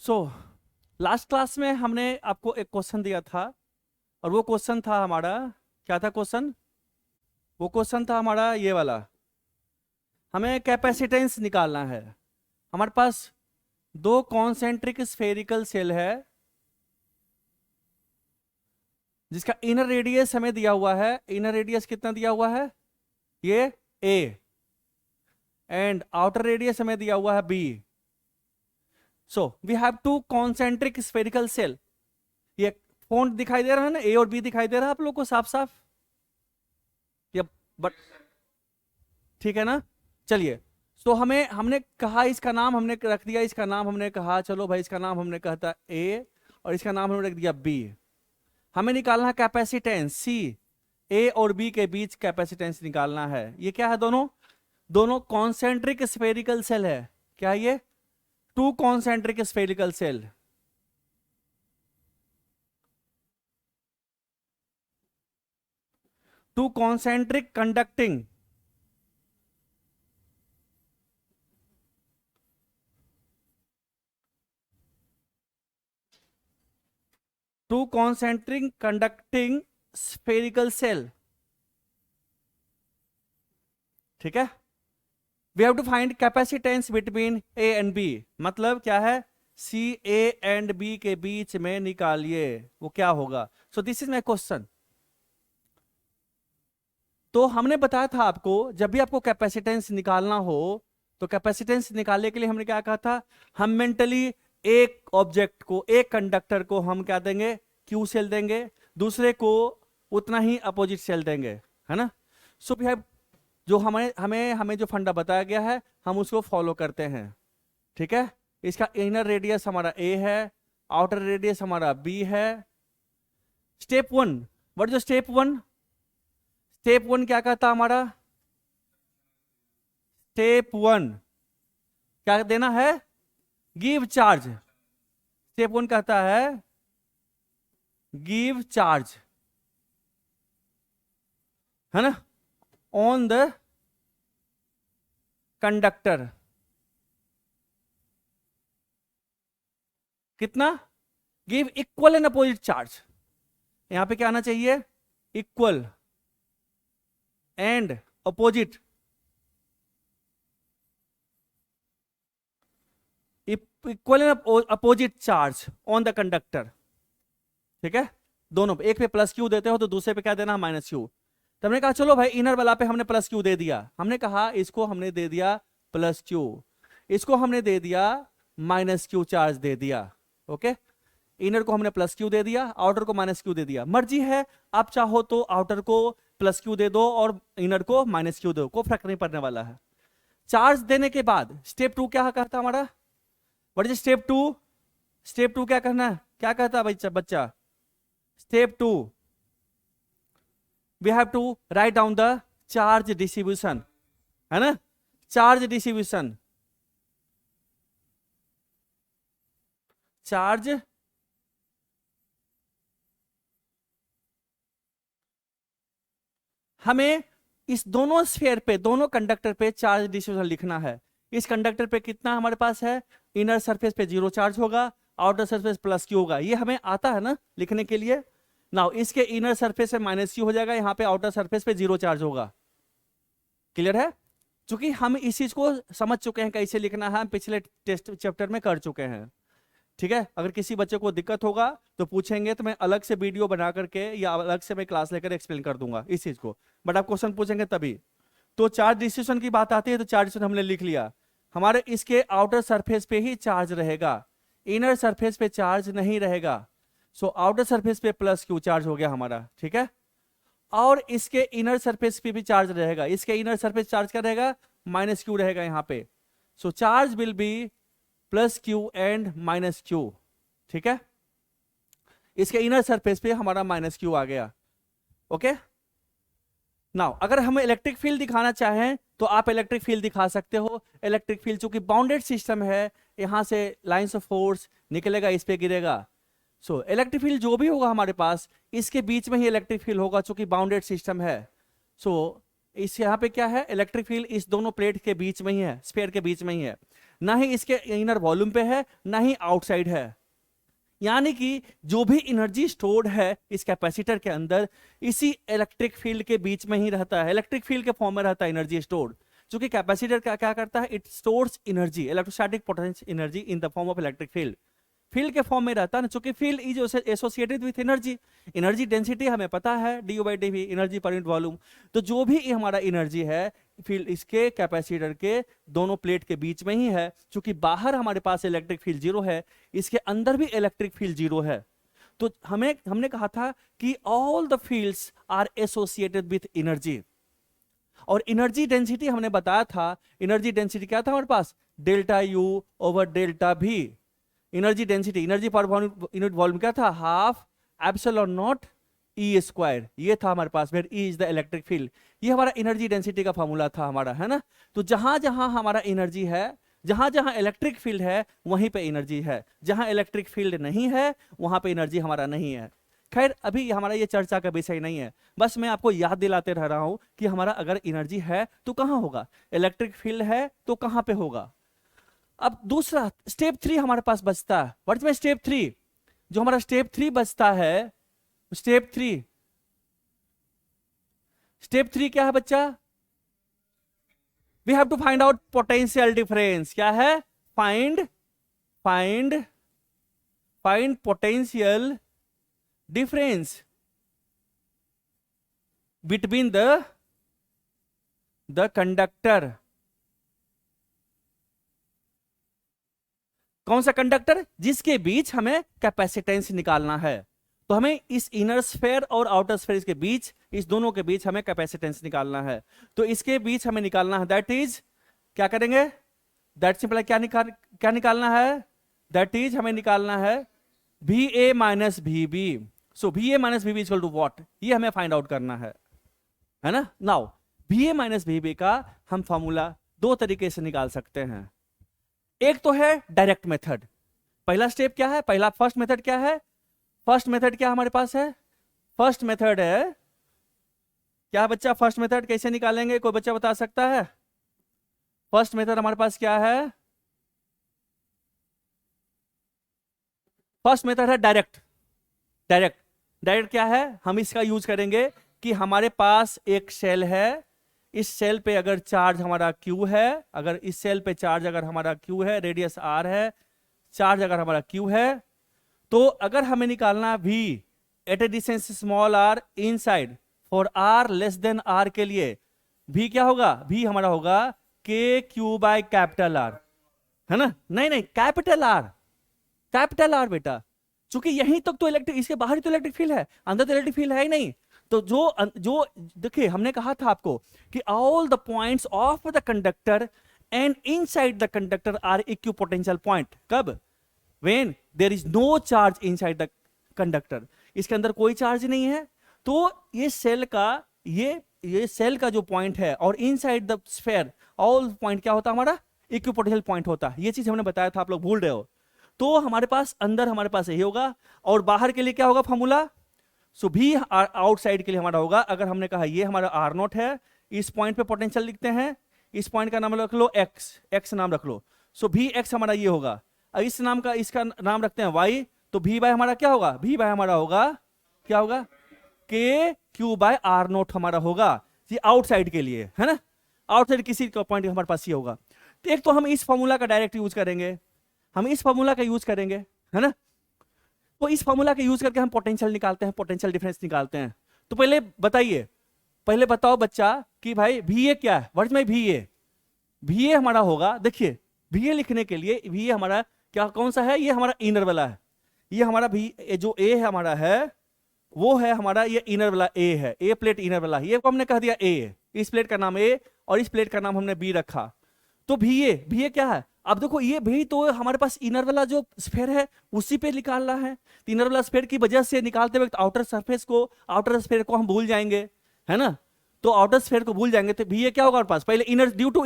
So last class में हमने आपको एक क्वेश्चन दिया था और वो क्वेश्चन था हमारा, क्या था क्वेश्चन? वो क्वेश्चन था हमारा ये वाला, हमें कैपेसिटेंस निकालना है। हमारे पास दो कॉन्सेंट्रिक स्फेरिकल सेल है जिसका इनर रेडियस हमें दिया हुआ है। इनर रेडियस कितना दिया हुआ है? ये a, एंड आउटर रेडियस हमें दिया हुआ है b। So we have two concentric spherical shell. ये फॉन्ट दिखाई दे रहा है ना, ए और बी दिखाई दे रहा है आप लोग को साफ साफ? या बट ठीक है ना? चलिए, तो हमने कहा इसका नाम हमने रख दिया, इसका नाम हमने कहा चलो भाई इसका नाम हमने कहता ए और इसका नाम हमने रख दिया बी। हमें निकालना है कैपेसिटेंस सी। ए और बी के बीच कैपेसिटेंस निकालना है। ये क्या है? दोनों दोनों कॉन्सेंट्रिक स्फेरिकल सेल है। क्या है ये? Two concentric spherical shell. Two concentric conducting two concentric conducting spherical shell. ठीक है, we have to find capacitance between A and B. मतलब क्या है? सी ए एंड बी के बीच में निकालिए, वो क्या होगा? सो दिस इज माई क्वेश्चन। तो हमने बताया था आपको, जब भी आपको कैपेसिटेंस निकालना हो तो कैपेसिटेंस निकालने के लिए हमने क्या कहा था? हम मेंटली एक ऑब्जेक्ट को, एक कंडक्टर को हम क्या देंगे? क्यू सेल देंगे, दूसरे को उतना ही अपोजिट सेल देंगे, है ना? सो वी हैव, जो हमें हमें हमें जो फंडा बताया गया है हम उसको फॉलो करते हैं। ठीक है, इसका इनर रेडियस हमारा ए है, आउटर रेडियस हमारा बी है। Step one, what is step one? Step one क्या कहता हमारा? स्टेप वन क्या देना है? Give charge. स्टेप वन कहता है गिव चार्ज, है ना, ऑन द कंडक्टर। कितना? Give equal and opposite charge. यहां पे क्या आना चाहिए? Equal and opposite. Equal and opposite charge on the conductor. ठीक है, दोनों पे, एक पे प्लस क्यू देते हो तो दूसरे पे क्या देना? Minus Q. तो हमने कहा चलो भाई इनर वाला पे हमने प्लस क्यू दे दिया। हमने कहा इसको हमने दे दिया प्लस क्यू, इसको हमने दे दिया माइनस क्यू चार्ज दे दिया। ओके, इनर को हमने प्लस क्यू दे दिया, आउटर को माइनस क्यू दे दिया। मर्जी है, आप चाहो तो आउटर को प्लस क्यू दे दो और इनर को माइनस क्यू दो, कोई फर्क नहीं पड़ने वाला है। चार्ज देने के बाद स्टेप टू क्या कहता हमारा? What is step two? Step two क्या करना है? क्या कहता है बच्चा? Step two, we have to write down the charge distribution, है ना? चार्ज डिस्ट्रीब्यूशन, चार्ज हमें इस दोनों स्फीयर पे, दोनों कंडक्टर पे चार्ज डिस्ट्रीब्यूशन लिखना है। इस कंडक्टर पे कितना हमारे पास है? इनर सरफेस पे 0 चार्ज होगा, आउटर सरफेस प्लस क्यू होगा। ये हमें आता है ना लिखने के लिए। नाउ इसके इनर सरफेस पे माइनस क्यू हो जाएगा, यहाँ पे आउटर सरफेस पे 0 चार्ज होगा। क्लियर है? क्योंकि हम इस चीज को समझ चुके हैं कैसे लिखना है, हम पिछले टेस्ट चैप्टर में कर चुके हैं। ठीक है, अगर किसी बच्चे को दिक्कत होगा तो पूछेंगे तो मैं अलग से वीडियो बना करके या अलग से मैं क्लास लेकर एक्सप्लेन कर दूंगा इस चीज को, बट आप क्वेश्चन पूछेंगे तभी। तो चार्ज डिस्ट्रीब्यूशन की बात आती है तो चार्ज डिस्ट्रीब्यूशन हमने लिख लिया। हमारे इसके आउटर सरफेस पे ही चार्ज रहेगा, इनर सरफेस पे चार्ज नहीं रहेगा। सो आउटर सरफेस पे प्लस क्यू चार्ज हो गया हमारा। ठीक है, और इसके इनर सरफेस पे भी चार्ज रहेगा। इसके इनर सरफेस चार्ज क्या रहेगा? माइनस क्यू रहेगा यहाँ पे। So charge will be plus Q and minus Q. ठीक है, इसके इनर सरफेस पे हमारा माइनस क्यू आ गया। ओके, नाउ अगर हम इलेक्ट्रिक फील्ड दिखाना चाहें तो आप इलेक्ट्रिक फील्ड दिखा सकते हो। इलेक्ट्रिक फील्ड चूंकि बाउंडेड सिस्टम है, यहां से लाइंस ऑफ फोर्स निकलेगा, इस पे गिरेगा। सो इलेक्ट्रिक फील्ड जो भी होगा हमारे पास, इसके बीच में ही इलेक्ट्रिक फील्ड होगा चूंकि बाउंडेड सिस्टम है। सो इस यहाँ पे क्या है? इलेक्ट्रिक फील्ड इस दोनों प्लेट के बीच में ही है, स्फीयर के बीच में ही है। ना ही इसके इनर वॉल्यूम पे है, ना ही आउटसाइड है। यानी कि जो भी एनर्जी स्टोर्ड है इस कैपेसिटर के अंदर, इसी इलेक्ट्रिक फील्ड के बीच में ही रहता है, इलेक्ट्रिक फील्ड के फॉर्म में रहता है एनर्जी स्टोर्ड। क्योंकि कैपेसिटर क्या करता है, it stores energy, electrostatic potential energy in the form of electric field, field के फॉर्म में रहता है ना, क्योंकि field is associated with energy. Energy density हमें पता है, डी/डी एनर्जी पर यूनिट वॉल्यूम। तो जो भी हमारा एनर्जी है फील्ड इसके कैपेसिटर के दोनों प्लेट के बीच में ही है। क्योंकि बाहर हमारे पास इलेक्ट्रिक फील्ड जीरो है, इसके अंदर भी इलेक्ट्रिक फील्ड जीरो है। तो हमने कहा था कि all the fields are associated with energy. और एनर्जी डेंसिटी हमने बताया था, एनर्जी डेंसिटी क्या था हमारे पास, delta U over delta V. Energy density, energy पर यूनिट वॉल्यूम क्या था, half epsilon naught E square, ये था हमारे पास, where E is the electric field. ये हमारा एनर्जी डेंसिटी का फॉर्मूला था हमारा, है ना। तो जहां जहां हमारा एनर्जी है, जहां जहां इलेक्ट्रिक फील्ड है वहीं पे एनर्जी है, जहां इलेक्ट्रिक फील्ड नहीं है वहां पे एनर्जी हमारा नहीं है। खैर अभी हमारा ये चर्चा का विषय नहीं है, बस मैं आपको याद दिलाते रह रहा हूं कि हमारा अगर एनर्जी है तो कहां होगा, इलेक्ट्रिक फील्ड है तो कहां पे होगा। अब दूसरा स्टेप 3 हमारे पास बचता है। What is step 3? जो हमारा स्टेप 3 बचता है, स्टेप 3 क्या है बच्चा, we have to find out potential difference. क्या है, find potential difference between the conductor. कौन सा कंडक्टर, जिसके बीच हमें कैपेसिटेंस निकालना है। तो हमें इस इनर स्फेयर और आउटर स्फेयर के बीच, इस दोनों के बीच हमें कैपेसिटेंस निकालना है। तो इसके बीच हमें निकालना है, दैट इज क्या करेंगे, दैट सिंपल क्या निकालना है, दैट इज हमें निकालना है VA minus VB। So VA minus VB equal to what, ये हमें फाइंड आउट करना है ना। नाउ VA माइनस VB का हम फॉर्मूला दो तरीके से निकाल सकते हैं। एक तो है डायरेक्ट मेथड। पहला स्टेप क्या है, फर्स्ट मेथड क्या है, फर्स्ट मेथड क्या हमारे पास है, फर्स्ट मेथड है क्या बच्चा, फर्स्ट मेथड कैसे निकालेंगे, कोई बच्चा बता सकता है? फर्स्ट मेथड हमारे पास क्या है, फर्स्ट मेथड है डायरेक्ट। क्या है, हम इसका यूज करेंगे कि हमारे पास एक सेल है, इस सेल पे अगर चार्ज हमारा Q है, अगर इस सेल पे चार्ज अगर हमारा Q है, रेडियस R है, चार्ज अगर हमारा Q है, तो अगर हमें निकालना V at a distance small r inside for r less than r के लिए, V क्या होगा, V हमारा होगा KQ बाय कैपिटल R, है ना। नहीं कैपिटल R बेटा, चूंकि यहीं तक तो इलेक्ट्रिक, इसके बाहर ही तो इलेक्ट्रिक फील्ड है, अंदर तो इलेक्ट्रिक फील्ड है ही नहीं। तो जो देखिए हमने कहा था आपको कि all the points of the conductor and inside the conductor are equipotential point. कब, when there is no charge inside the conductor, इसके अंदर कोई चार्ज नहीं है। तो ये सेल का ये सेल का जो पॉइंट है, और inside the sphere all point क्या होता है हमारा, इक्विपोटेंशियल पॉइंट होता है। ये चीज हमने बताया था, आप लोग भूल रहे हो। तो हमारे पास अंदर हमारे पास यही होगा, और बाहर के लिए क्या होगा फॉर्मूला, सो भी आउटसाइड के लिए हमारा होगा, अगर हमने कहा ये हमारा R0 है, इस पॉइंट पे पोटेंशियल लिखते हैं, इस पॉइंट का नाम रख लो x नाम रख लो। सो Vx हमारा ये होगा, इस नाम का इसका नाम रखते हैं y, तो V बाय हमारा क्या होगा, V बाय हमारा होगा क्या होगा, KQ बाय R0 हमारा होगा, ये आउटसाइड के लिए, है ना। आउटसाइड किसी का पॉइंट हमारे पास ये होगा। तो एक तो हम इस फॉर्मूला का डायरेक्ट यूज करेंगे, है ना। तो इस फॉर्मूला का यूज करके हम पोटेंशियल निकालते हैं, पोटेंशियल डिफरेंस निकालते हैं। तो पहले बताइए, पहले बताओ बच्चा कि भाई VA क्या है, व्हाट इज माय VA हमारा होगा, देखिए VA लिखने के लिए VA हमारा क्या, कौन सा है, ये हमारा इनर वाला है, ये हमारा जो A है हमारा है, वो है हमारा ये इनर वाला A है, A प्लेट इनर वाला, ये को हमने कह दिया A है, इस प्लेट का नाम A और इस प्लेट का नाम हमने B रखा। तो VA क्या है, अब देखो ये भी तो हमारे पास इनर वाला जो स्फीयर है उसी पे निकालना है। इनर वाला स्फीयर की वजह से निकालते वक्त आउटर स्फीयर को हम भूल जाएंगे, है ना। तो आउटर स्फीयर को भूल जाएंगे, तो VA क्या होगा हमारे पास, पहले inner due to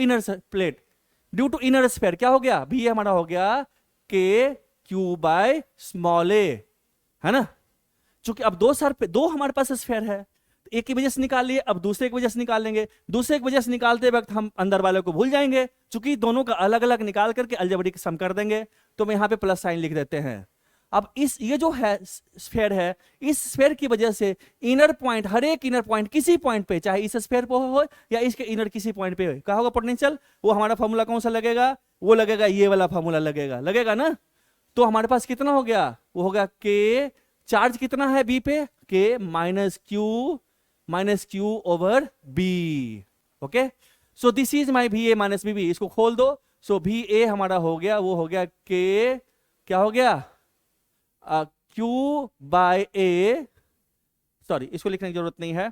inner sphere क्या हो गया, VA हमारा हो गया KQ बाय स्मॉल a, है ना। चूंकि अब दो हमारे पास स्फीयर है, एक की वजह से निकाल लिए, अब दूसरे की वजह से निकाल लेंगे। दूसरे की वजह से निकालते वक्त हम अंदर वाले को भूल जाएंगे, चूंकि दोनों का अलग अलग निकाल करके अलजेब्रिक सम कर देंगे। तो मैं यहाँ पे प्लस साइन लिख देते हैं। अब ये जो है स्फेयर है, इस स्फेयर की वजह से इनर पॉइंट, हर एक इनर पॉइंट किसी पॉइंट पे, चाहे इस स्फेयर पे हो या इसके इनर किसी पॉइंट पे हो, क्या होगा पोटेंशियल? वो हमारा फॉर्मूला कौन सा लगेगा? वो लगेगा ये वाला फॉर्मूला लगेगा, लगेगा ना। तो हमारे पास कितना हो गया? वो होगा के, चार्ज कितना है बी पे? K minus Q over B. Okay, so this is my V A minus B B. इसको खोल दो। सो वी ए हमारा हो गया, वो हो गया के, क्या हो गया? क्यू बाय ए, सॉरी इसको लिखने की जरूरत नहीं है,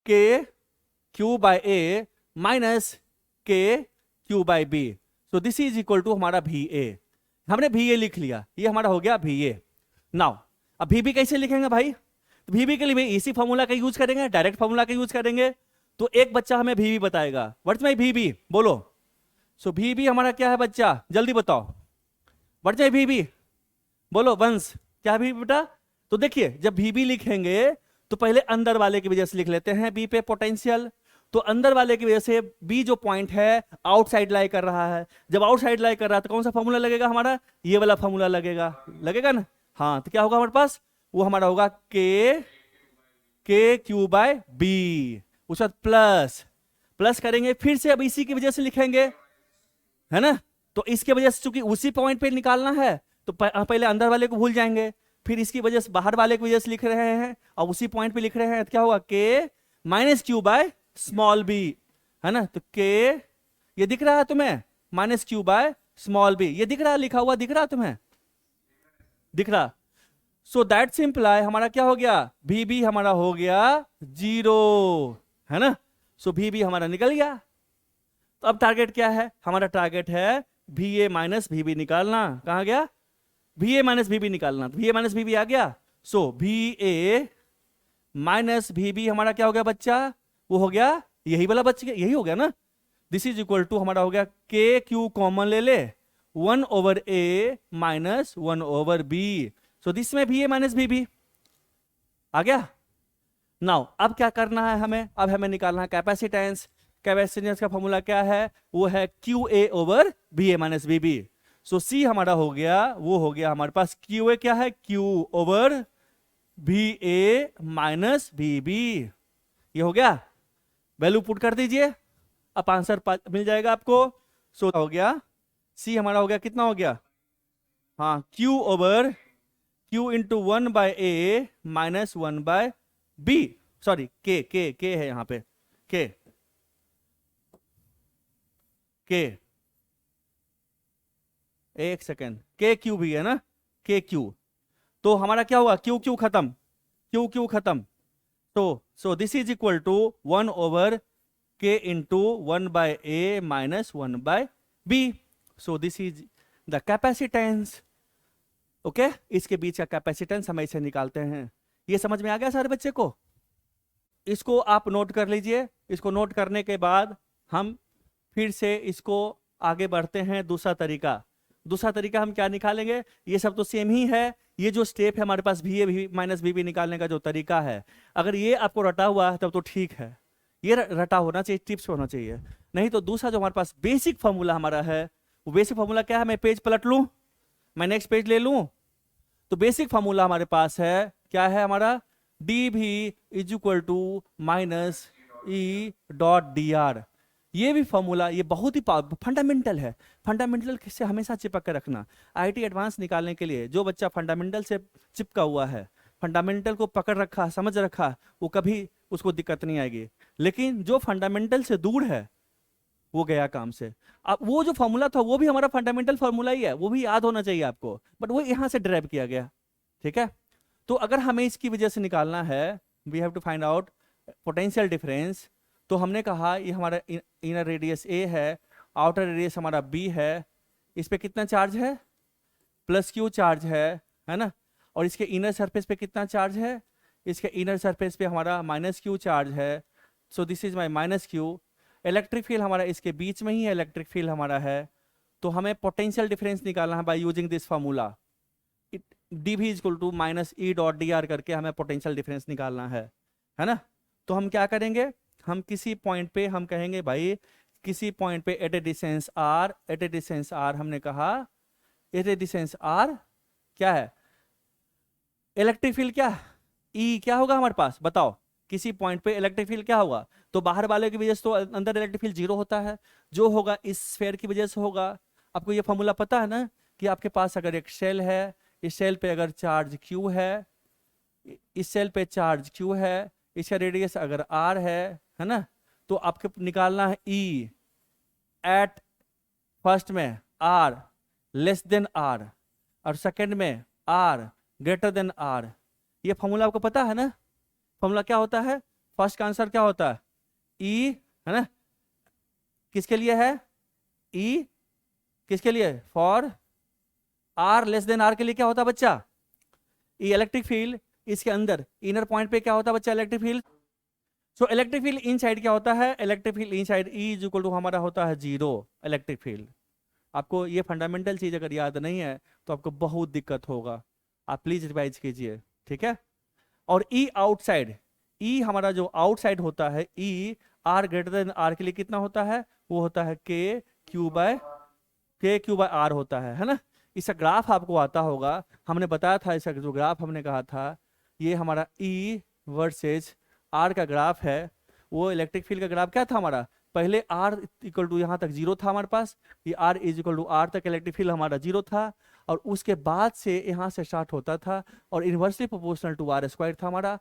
K Q by A minus K Q by B. So this is equal to हमारा वी ए। हमने वी ए लिख लिया, ये हमारा हो गया वी ए। नाउ अब वी बी कैसे लिखेंगे भाई? तो वी बी के लिए इसी फॉर्मूला का यूज करेंगे, डायरेक्ट फॉर्मूला का यूज करेंगे। तो एक बच्चा हमें वी बी बताएगा, व्हाट्स माय वी बी, बोलो। सो वी बी हमारा क्या है बच्चा, जल्दी बताओ, व्हाट्स माय वी बी, बोलो वंश, क्या है वी बी बेटा? तो देखिए, जब वी बी लिखेंगे तो पहले अंदर वाले की वजह से लिख लेते हैं बी पे पोटेंशियल। तो अंदर वाले की वजह से बी जो पॉइंट है आउटसाइड लाई कर रहा है। जब आउटसाइड लाई कर रहा है तो कौन सा फॉर्मूला लगेगा हमारा? ये वाला फॉर्मूला लगेगा, लगेगा ना। हाँ, तो क्या होगा हमारे पास? वो हमारा होगा के क्यू बाय बी, उसके बाद प्लस प्लस करेंगे, फिर से अब इसी की वजह से लिखेंगे, है ना। तो इसके वजह से चूंकि उसी पॉइंट पे निकालना है तो पहले अंदर वाले को भूल जाएंगे, फिर इसकी वजह से बाहर वाले की वजह से लिख रहे हैं और उसी पॉइंट पे लिख रहे हैं, तो क्या होगा? K minus Q by small B, है ना। तो के, ये दिख रहा है तुम्हें? Minus Q by small B, ये दिख रहा है, लिखा हुआ दिख रहा है तुम्हें? दिख रहा। सो दैट सिंपलाई हमारा क्या हो गया? वी बी हमारा हो गया 0, है ना। सो वी बी हमारा निकल गया। तो अब टारगेट क्या है हमारा? टारगेट है V A minus V B निकालना। कहां गया? V A minus V B निकालना। V A minus V B आ गया। So V A minus V B हमारा क्या हो गया बच्चा? वो हो गया यही वाला बच गया, यही हो गया ना। दिस इज इक्वल टू हमारा हो गया के क्यू कॉमन ले ले, 1 over A minus 1 over B. So this में V A minus V B आ गया। नाउ अब क्या करना है हमें? अब हमें निकालना है कैपेसिटेंस। कैपेसिटेंस का फॉर्मूला क्या है? वो है Q A over B A minus B B. So C हमारा हो गया, वो हो गया हमारे पास क्यू ए क्या है? Q over B A minus B B. ये हो गया, वैल्यू पुट कर दीजिए, अब आंसर मिल जाएगा आपको। सो हो गया सी हमारा हो गया, कितना हो गया? हाँ, Q over Q into 1 by A minus 1 by B, sorry K है यहां पे, के एक सेकेंड, के क्यू भी है ना, के क्यू। तो हमारा क्या हुआ? क्यू क्यू खत्म, क्यू क्यू खत्म। तो so this is equal to 1 over K into 1 by A minus 1 by B. So this is the capacitance. Okay, इसके बीच का कैपेसिटेंस हम ऐसे निकालते हैं। ये समझ में आ गया सारे बच्चे को? इसको आप नोट कर लीजिए। इसको नोट करने के बाद हम फिर से इसको आगे बढ़ते हैं। दूसरा तरीका हम क्या निकालेंगे? ये सब तो सेम ही है। ये जो स्टेप है हमारे पास V A minus B B निकालने का जो तरीका है, अगर ये आपको रटा हुआ है तब तो ठीक है, ये रटा होना चाहिए, टिप्स होना चाहिए। नहीं तो दूसरा जो हमारे पास बेसिक फॉर्मूला हमारा है, वो बेसिक फॉर्मूला क्या है? मैं पेज पलट लूं, मैं नेक्स्ट पेज ले लूं, तो बेसिक फॉर्मूला हमारे पास है, क्या है हमारा? डी भी is equal to minus E dot D R. ये भी फॉर्मूला, ये बहुत ही फंडामेंटल है। फंडामेंटल से हमेशा चिपक कर रखना। आईटी एडवांस निकालने के लिए जो बच्चा फंडामेंटल से चिपका हुआ है, फंडामेंटल को पकड़ रखा, समझ रखा, वो कभी उसको दिक्कत नहीं आएगी। लेकिन जो फंडामेंटल से दूर है वो गया काम से। अब वो जो फॉर्मूला था वो भी हमारा फंडामेंटल फॉर्मूला ही है, वो भी याद होना चाहिए आपको, बट वो यहां से ड्राइव किया गया। ठीक है, तो अगर हमें इसकी वजह से निकालना है, we have to find out potential difference. तो हमने कहा ये हमारा इनर रेडियस ए है, आउटर रेडियस हमारा बी है, इस पे कितना चार्ज है? प्लस क्यू चार्ज है ना। और इसके इनर सरफेस पे कितना चार्ज है? इसके इनर सरफेस पे हमारा माइनस क्यू चार्ज है। So this is my minus Q. Electric field हमारा इसके बीच में ही है, इलेक्ट्रिक फील्ड हमारा है। तो हमें पोटेंशियल डिफरेंस निकालना है by using this formula. D V equal to minus E dot D R करके हमें पोटेंशियल डिफरेंस निकालना है ना। तो हम क्या करेंगे, हम किसी पॉइंट पे हम कहेंगे भाई, किसी पॉइंट पे at a distance R, at a distance R हमने कहा एट ए डिस्टेंस आर क्या है, इलेक्ट्रिक फील्ड क्या ई क्या होगा हमारे पास बताओ, किसी पॉइंट पे इलेक्ट्रिक फील्ड क्या होगा, तो बाहर वाले की वजह से तो अंदर इलेक्ट्रिक फील्ड जीरो होता है, जो होगा इस स्फीयर की वजह से होगा। आपको ये फॉर्मूला पता है ना कि आपके पास अगर एक शेल है, इस शेल पे अगर चार्ज क्यू है, इस शेल पे चार्ज क्यू है, इसका रेडियस अगर आर है ना, तो आपको निकालना है ई एट फर्स्ट में आर लेस देन आर और सेकंड में आर ग्रेटर देन आर। ये फॉर्मूला आपको पता है ना, फॉर्मूला क्या होता है, फर्स्ट का आंसर क्या होता है ई, है ना, किसके लिए है ई, किसके लिए, for R less than R के लिए क्या होता है बच्चा, ई इलेक्ट्रिक फील्ड, इसके अंदर इनर पॉइंट पे क्या होता है बच्चा electric field. So electric field inside क्या होता है, electric field inside E is equal to हमारा होता है जीरो इलेक्ट्रिक फील्ड। आपको ये फंडामेंटल चीज अगर याद नहीं है तो आपको बहुत दिक्कत होगा, आप प्लीज रिवाइज कीजिए, ठीक है। और ई आउटसाइड, ई हमारा जो आउटसाइड होता है E R greater than R के लिए कितना होता है, वो होता है के क्यू बाय आर होता है ना। इसका ग्राफ आपको आता होगा, हमने बताया था इसका जो ग्राफ हमने कहा था, ये हमारा ई वर्सेज आर का ग्राफ है। वो इलेक्ट्रिक फील्ड का ग्राफ क्या था हमारा, पहले आर इक्वल टू यहाँ तक जीरो था हमारे पास, ये R is equal to R तक इलेक्ट्रिक फील्ड हमारा जीरो था, और उसके बाद से यहाँ से स्टार्ट होता था और inversely proportional to R square था हमारा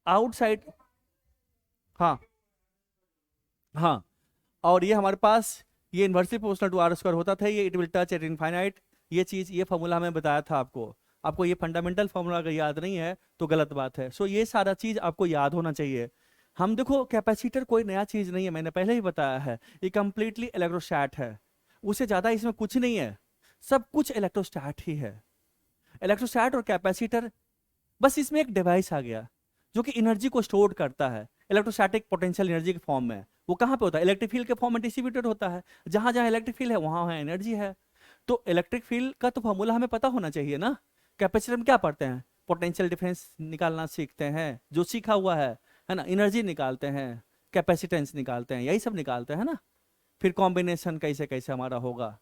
आउटसाइड। हाँ हाँ, और ये हमारे पास ये inversely proportional to R square होता था, ये it will touch at infinite, ये चीज ये फॉर्मूला हमें बताया था आपको। आपको ये फंडामेंटल फॉर्मूला अगर याद नहीं है तो गलत बात है। सो ये सारा चीज आपको याद होना चाहिए। हम देखो कैपेसिटर कोई नया चीज नहीं है, मैंने पहले ही बताया है, ये कंप्लीटली इलेक्ट्रोस्टैट है, उससे ज्यादा इसमें कुछ नहीं है, सब कुछ इलेक्ट्रोस्टैट ही है। इलेक्ट्रोस्टैट और कैपेसिटर, बस इसमें एक डिवाइस आ गया जो कि एनर्जी को स्टोर करता है इलेक्ट्रोस्टैटिक पोटेंशियल एनर्जी के फॉर्म में। वो कहाँ पे होता है, इलेक्ट्रिक फील्ड के फॉर्म में डिस्ट्रीब्यूटेड होता है, जहां जहां इलेक्ट्रिक फील्ड है वहां एनर्जी है। तो इलेक्ट्रिक फील्ड का तो फॉर्मूला हमें पता होना चाहिए ना। कैपेसिटर में क्या पढ़ते हैं, पोटेंशियल डिफरेंस निकालना सीखते हैं, जो सीखा हुआ है ना, एनर्जी निकालते हैं, कैपेसिटेंस निकालते हैं, यही सब निकालते हैं ना, फिर कॉम्बिनेशन कैसे कैसे हमारा होगा,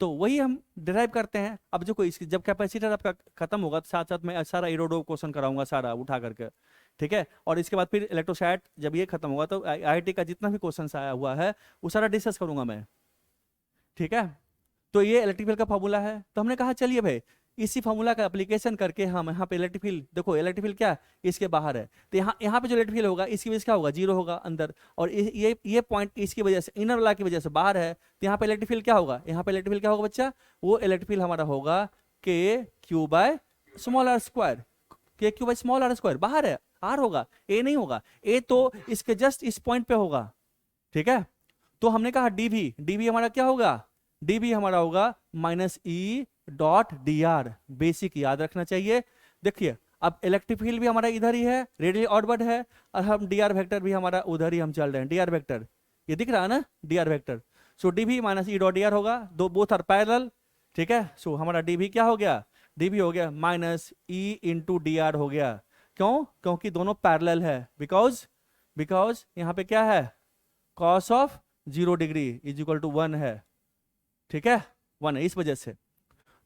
तो वही हम डिराइव करते हैं। अब जो कोई जब कैपेसिटर आपका खत्म होगा तो साथ साथ मैं सारा इरोडो क्वेश्चन कराऊंगा सारा उठा करके, ठीक है। और इसके बाद फिर इलेक्ट्रोस्टैट जब ये खत्म होगा तो आईआईटी का जितना भी क्वेश्चन आया हुआ है वो सारा डिस्कस करूंगा मैं, ठीक है। तो ये इलेक्ट्रिक फील्ड का फॉर्मूला है। तो हमने कहा चलिए भाई इसी फॉर्मूला का एप्लीकेशन करके हम यहाँ पे इलेक्ट्रिक फील्ड, देखो इलेक्ट्रिक फील्ड क्या इसके बाहर है, तो यहाँ पे जो इलेक्ट्रिक फील्ड होगा इसकी वजह से क्या होगा, जीरो होगा अंदर, और ये पॉइंट इसकी वजह से इनर वाला की वजह से बाहर है, तो यहाँ पे इलेक्ट्रिक फील्ड क्या होगा, यहाँ पे इलेक्ट्रिक फील्ड क्या होगा बच्चा, वो इलेक्ट्रिक फील्ड हमारा होगा K Q by small R square, K Q by small R square, बाहर है आर होगा, ए नहीं होगा, ए तो इसके जस्ट इस पॉइंट पे होगा, ठीक है। तो हमने कहा डीवी हमारा क्या होगा, डीवी हमारा होगा minus E dot D are, basic याद रखना चाहिए। देखिए अब इलेक्ट्रिक फील्ड भी हमारा इधर ही है, रेडियली ऑडवर्ड है, और हम डी आर वेक्टर भी हमारा उधर ही हम चल रहे हैं, डी आर वेक्टर ये दिख रहा है ना, D R vector. So D V minus E dot D R होगा, दो बोथ आर पैरेलल, ठीक है। सो हमारा डीवी क्या हो गया, डीवी हो गया minus E into D are हो गया, क्यों, क्योंकि दोनों पैरेलल है, बिकॉज यहाँ पे क्या है, cos of 0 degree is equal to 1 है, ठीक है, 1 है, इस वजह से।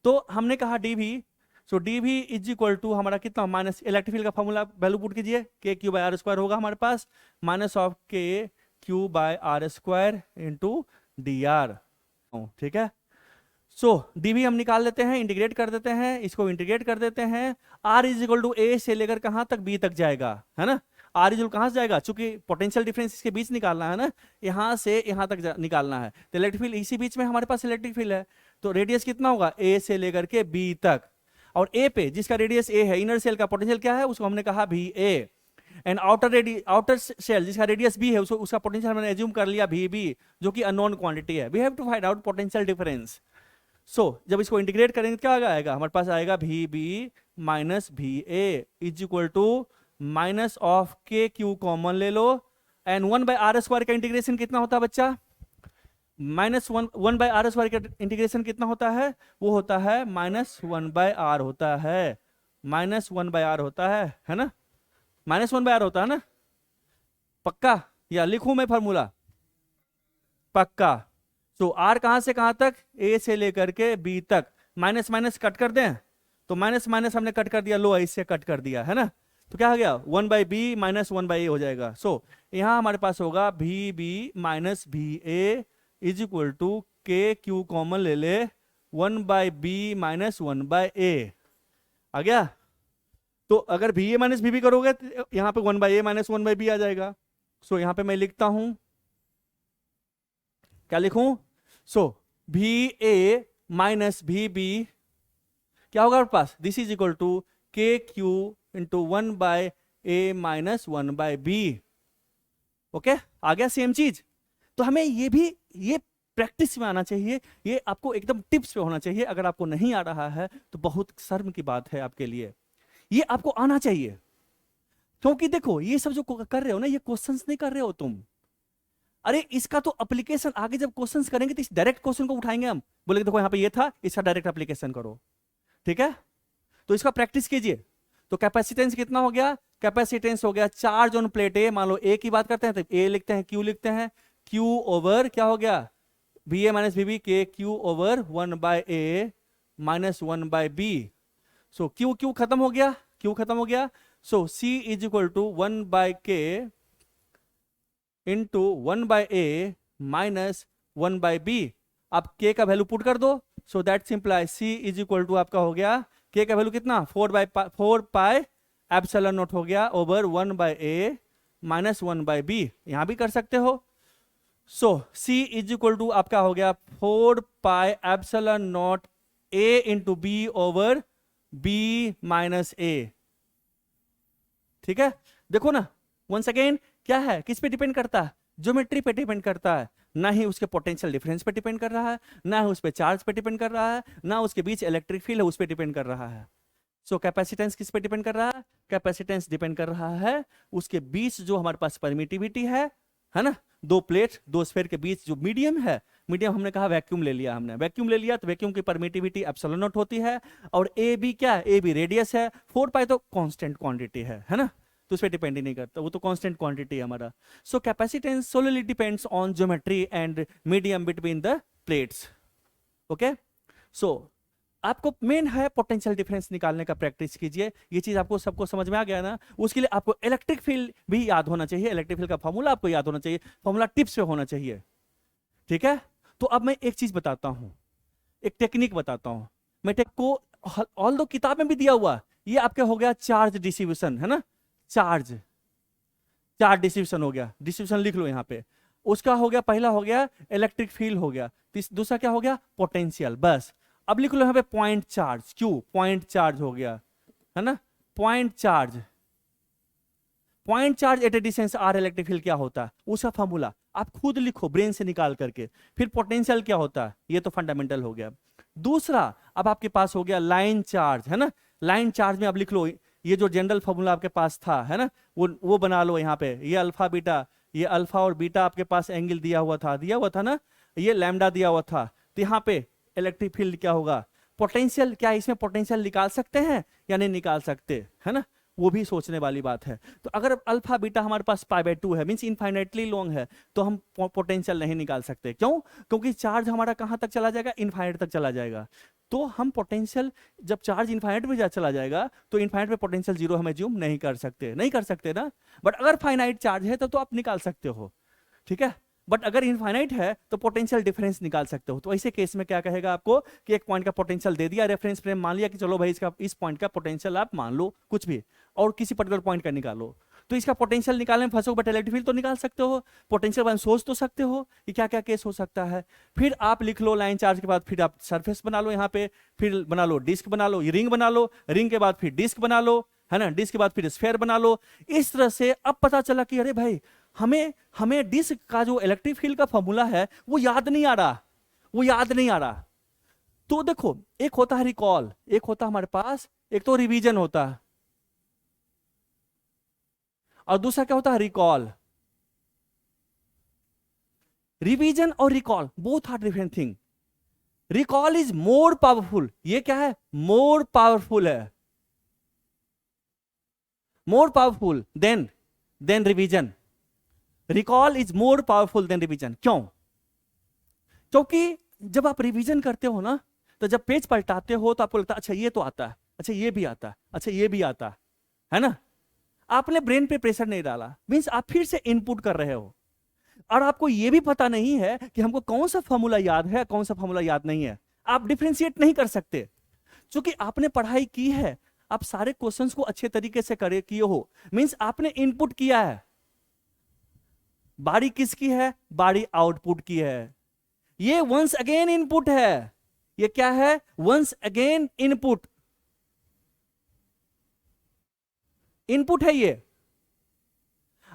तो हमने कहा D V, so D V is equal to हमारा कितना, माइनस इलेक्ट्रिक फील्ड का फॉर्मूला वैल्यू पुट कीजिए, K Q by R square होगा हमारे पास, minus of K Q by R square into D R, ठीक है। सो डीवी हम निकाल लेते हैं, इंटीग्रेट कर देते हैं, इसको इंटीग्रेट कर देते हैं, आर इज इक्वल टू ए से लेकर कहां तक, बी तक जाएगा, है ना। आर इज कहां से जाएगा, चूंकि पोटेंशियल डिफरेंस इसके बीच निकालना है ना, यहां से यहां तक निकालना है, तो इलेक्ट्रिक फील्ड इसी बीच में हमारे पास इलेक्ट्रिक फील्ड है, तो रेडियस कितना होगा, ए से लेकर के बी तक, और ए पे जिसका रेडियस ए है, इनर सेल का पोटेंशियल क्या है, उसको हमने कहा V A, and outer cell जिसका रेडियस बी है उसका पोटेंशियल हमने एज्यूम कर लिया भी बी, जो कि अननोन क्वांटिटी है, we have to find out potential difference. So जब इसको इंटीग्रेट करेंगे क्या आएगा, हमारे पास आएगा भी B minus V A is equal to minus of K Q common ले लो, एंड 1 बाय आर स्क्वायर का इंटीग्रेशन कितना होता है बच्चा, -1/r² का इंटीग्रेशन कितना होता है, वो होता है -1/r होता है, -1/r होता है ना, -1/r होता है ना, पक्का, या लिखूं मैं फॉर्मूला, पक्का। तो आर कहां से कहां तक, ए से लेकर के बी तक, माइनस माइनस कट कर दें, तो माइनस माइनस हमने कट कर दिया, लो इससे कट कर दिया है ना, तो क्या हो गया 1/b -1/a हो जाएगा। सो यहां हमारे पास होगा VB - VA is equal to K Q common ले ले 1/b -1/a आ गया। तो अगर VA - VB करोगे तो यहां पे 1/a -1/b आ जाएगा। सो यहां पे मैं लिखता हूं, क्या लिखूं, सो VA - VB क्या होगा आपके पास, this is equal to K Q into 1/a -1/b। Okay, आ गया सेम चीज। तो हमें ये भी, ये प्रैक्टिस में आना चाहिए, ये आपको एकदम टिप्स पे होना चाहिए। अगर आपको नहीं आ रहा है तो बहुत शर्म की बात है आपके लिए, ये आपको आना चाहिए। क्योंकि देखो ये सब जो कर रहे हो ना, ये क्वेश्चंस नहीं कर रहे हो तुम, अरे इसका तो एप्लीकेशन आगे जब क्वेश्चंस करेंगे तो इस डायरेक्ट क्वेश्चन को उठाएंगे हम, बोले देखो यहाँ पे ये था, इसका डायरेक्ट एप्लीकेशन करो, ठीक है। तो इसका प्रैक्टिस कीजिए। तो कैपेसिटेंस कितना हो गया, कैपेसिटेंस हो गया चार्ज ऑन प्लेट ए, मान लो ए की बात करते हैं तो ए लिखते हैं, क्यू लिखते हैं, क्यू ओवर क्या हो गया VA - VB K Q over 1/a -1/b। So Q Q खत्म हो गया, क्यू खत्म हो गया। So C is equal to 1/k into 1/a -1/b। आप k का वैल्यू पुट कर दो, so that simply C is equal to आपका हो गया, k का वैल्यू कितना 4 एप्सिलॉन नॉट हो गया ओवर 1/a -1/b। यहां भी कर सकते हो। सो C इज इक्वल टू आपका हो गया 4 epsilon naught a into b over b - a। ठीक है, देखो ना वंस अगेन क्या है, किस पे डिपेंड करता है, ज्योमेट्री पे डिपेंड करता है, ना ही उसके पोटेंशियल डिफरेंस पे डिपेंड कर रहा है, ना ही उस पे चार्ज पे डिपेंड कर रहा है, ना उसके बीच इलेक्ट्रिक फील्ड है उस पे डिपेंड कर रहा है। सो कैपेसिटेंस किस पे डिपेंड कर रहा है, कैपेसिटेंस डिपेंड कर रहा है उसके बीच जो हमारे पास परमिटिविटी है ना, दो प्लेट दो स्फीयर के बीच जो मीडियम है, मीडियम हमने कहा वैक्यूम ले लिया, हमने वैक्यूम ले लिया तो वैक्यूम की परमिटिविटी एप्सिलॉन नॉट होती है, और ए बी क्या है, ए बी रेडियस है, 4 तो कांस्टेंट क्वांटिटी है ना, तो उस पर डिपेंड ही नहीं करता, वो तो कांस्टेंट क्वांटिटी है हमारा। So capacitance solely depends on geometry and medium between the plates. Okay, so आपको मेन है पोटेंशियल डिफरेंस निकालने का प्रैक्टिस कीजिए। ये चीज आपको सबको समझ में आ गया ना, उसके लिए आपको इलेक्ट्रिक फील्ड भी याद होना चाहिए, इलेक्ट्रिक फील्ड का फॉर्मूला आपको याद होना चाहिए, फॉर्मूला टिप्स पे होना चाहिए, ठीक है। तो अब मैं एक चीज बताता हूं, एक टेक्निक बताता हूं मैं को, ऑल दो किताब में भी दिया हुआ, ये आपके हो गया चार्ज डिस्ट्रीब्यूशन है ना, चार्ज चार्ज डिस्ट्रीब्यूशन हो गया, डिस्ट्रीब्यूशन लिख लो यहाँ पे, उसका हो गया, पहला हो गया इलेक्ट्रिक फील्ड हो गया, दूसरा क्या हो गया पोटेंशियल, बस। अब लिख लो यहाँ पे point charge, Q point charge हो गया है ना, point charge, point charge at a distance R electric field क्या होता है, उसका फॉर्मूला आप खुद लिखो ब्रेन से निकाल करके। फिर पोटेंशियल क्या होता है, ये तो फंडामेंटल हो गया। दूसरा अब आपके पास हो गया लाइन चार्ज है ना, लाइन चार्ज में आप लिख लो ये जो जनरल फॉर्मूला आपके पास था है ना, वो बना लो यहाँ पे, ये अल्फा बीटा, ये अल्फा और बीटा आपके पास एंगल दिया हुआ था ना, ये लैम्डा दिया हुआ था, तो यहाँ पे इलेक्ट्रिक फील्ड क्या होगा, पोटेंशियल, क्या इसमें पोटेंशियल निकाल सकते हैं या नहीं निकाल सकते, है ना, वो भी सोचने वाली बात है। तो अगर अल्फा बीटा हमारे पास π/2 है, मींस इनफाइनाइटली लॉन्ग है, तो हम पोटेंशियल नहीं निकाल सकते, क्यों, क्योंकि चार्ज हमारा कहां तक चला जाएगा, इनफाइनाइट तक चला जाएगा। तो हम पोटेंशियल, जब चार्ज इनफाइनाइट में चला जाएगा तो इनफाइनाइट में पोटेंशियल जीरो हम एज्यूम नहीं कर सकते ना। बट अगर फाइनाइट चार्ज है तो आप निकाल सकते हो, ठीक है। बट अगर इनफाइनाइट है तो पोटेंशियल डिफरेंस निकाल सकते हो। तो ऐसे केस में क्या कहेगा आपको कि एक पॉइंट का पोटेंशियल दे दिया, रेफरेंस फ्रेम मान लिया कि चलो भाई इसका, इस पॉइंट का पोटेंशियल आप मान लो कुछ भी, और किसी पर्टिकुलर पॉइंट का निकालो, तो इसका पोटेंशियल निकालने में फंसो, बट इलेक्ट्रिक फील्ड तो निकाल सकते हो, पोटेंशियल बारे में सोच तो सकते हो कि क्या क्या केस हो सकता है। फिर आप लिख लो लाइन चार्ज के बाद, फिर आप सरफेस बना लो यहाँ पे, फिर बना लो डिस्क बना लो, रिंग बना लो, रिंग के बाद फिर डिस्क बना लो, है ना, डिस्क के बाद फिर स्फीयर बना लो। इस तरह से अब पता चला कि अरे भाई हमें डिस्क का जो इलेक्ट्रिक फील्ड का फॉर्मूला है वो याद नहीं आ रहा, तो देखो एक होता है रिकॉल, एक होता है हमारे पास, एक तो रिवीजन होता है और दूसरा क्या होता है रिकॉल। रिवीजन और recall both are different thing. Recall is more powerful, ये क्या है, मोर पावरफुल है, more powerful than revision. Recall is more powerful than revision. क्यों? क्योंकि जब आप रिवीजन करते हो ना, तो जब पेज पलटाते हो तो आपको लगता है अच्छा ये तो आता है, अच्छा ये भी आता है, अच्छा ये भी आता है ना। आपने ब्रेन पे प्रेशर नहीं डाला, मींस आप फिर से इनपुट कर रहे हो, और आपको ये भी पता नहीं है कि हमको कौन सा फॉर्मूला याद है, कौन सा फॉर्मूला याद नहीं है। आप डिफरेंशिएट नहीं कर सकते, क्योंकि आपने पढ़ाई की है, आप सारे क्वेश्चंस को अच्छे तरीके से किए हो, मींस आपने इनपुट किया है। बारी किसकी है? बारी आउटपुट की है। ये वंस अगेन इनपुट है। ये क्या है? वंस अगेन इनपुट, इनपुट है ये।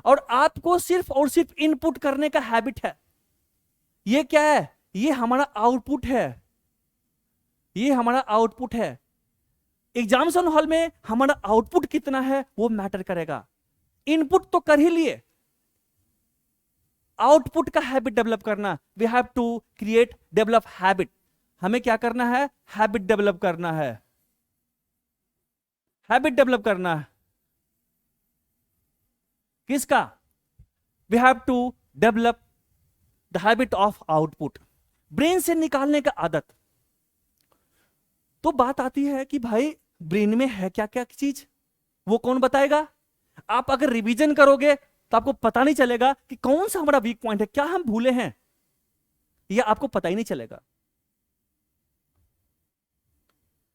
और आपको सिर्फ और सिर्फ इनपुट करने का हैबिट है। ये क्या है? ये हमारा आउटपुट है, ये हमारा आउटपुट है। एग्जामिनेशन हॉल में हमारा आउटपुट कितना है वो मैटर करेगा। इनपुट तो कर ही लिए, आउटपुट का हैबिट डेवलप करना। We have to create develop habit. हमें क्या करना है? हैबिट डेवलप करना है, हैबिट डेवलप करना है। किसका? We have to develop the habit of output, brain से निकालने का आदत। तो बात आती है कि भाई ब्रेन में है क्या क्या चीज, वो कौन बताएगा? आप अगर रिवीजन करोगे तो आपको पता नहीं चलेगा कि कौन सा हमारा वीक पॉइंट है, क्या हम भूले हैं, यह आपको पता ही नहीं चलेगा।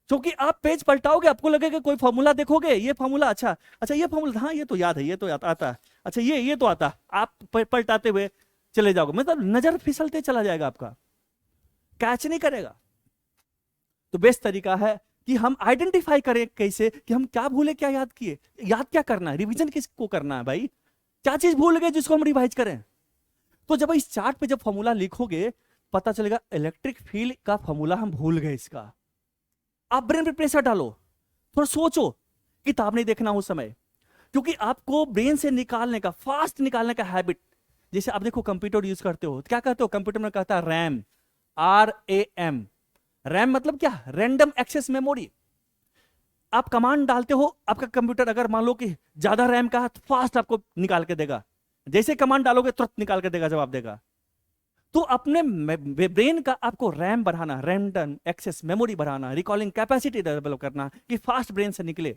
क्योंकि आप पेज पलटाओगे, आपको लगेगा कोई फॉर्मूला देखोगे, ये फॉर्मूला अच्छा अच्छा, ये फॉर्मूला हाँ ये तो याद है, ये तो आता है, अच्छा ये तो आता। आप पलटाते हुए चले जाओगे, मतलब नजर फिसलते चला जाएगा, आपका कैच नहीं करेगा। तो बेस्ट तरीका है कि हम आइडेंटिफाई करें कैसे कि हम क्या भूले क्या याद किए। याद क्या करना है? रिवीजन किसको करना है भाई? क्या चीज भूल गए जिसको हम रिवाइज करें? तो जब इस चार्ट पे जब फॉर्मूला लिखोगे पता चलेगा इलेक्ट्रिक फील्ड का फॉर्मूला हम भूल गए इसका। आप ब्रेन पे प्रेशर डालो, थोड़ा सोचो, किताब नहीं देखना उस समय, क्योंकि आपको ब्रेन से निकालने का, फास्ट निकालने का हैबिट। जैसे आप देखो कंप्यूटर यूज करते हो, क्या कहते हो? कंप्यूटर में कहता है रैम, RAM। रैम मतलब क्या? Random access memory. आप कमांड डालते हो, आपका कंप्यूटर अगर मान लो कि ज्यादा रैम का है तो फास्ट आपको निकाल के देगा, जैसे कमांड डालोगे तुरंत निकाल के देगा, जवाब देगा। तो अपने ब्रेन का आपको रैम बढ़ाना, रैंडम एक्सेस मेमोरी बढ़ाना, रिकॉलिंग कैपेसिटी डेवलप करना कि फास्ट ब्रेन से निकले।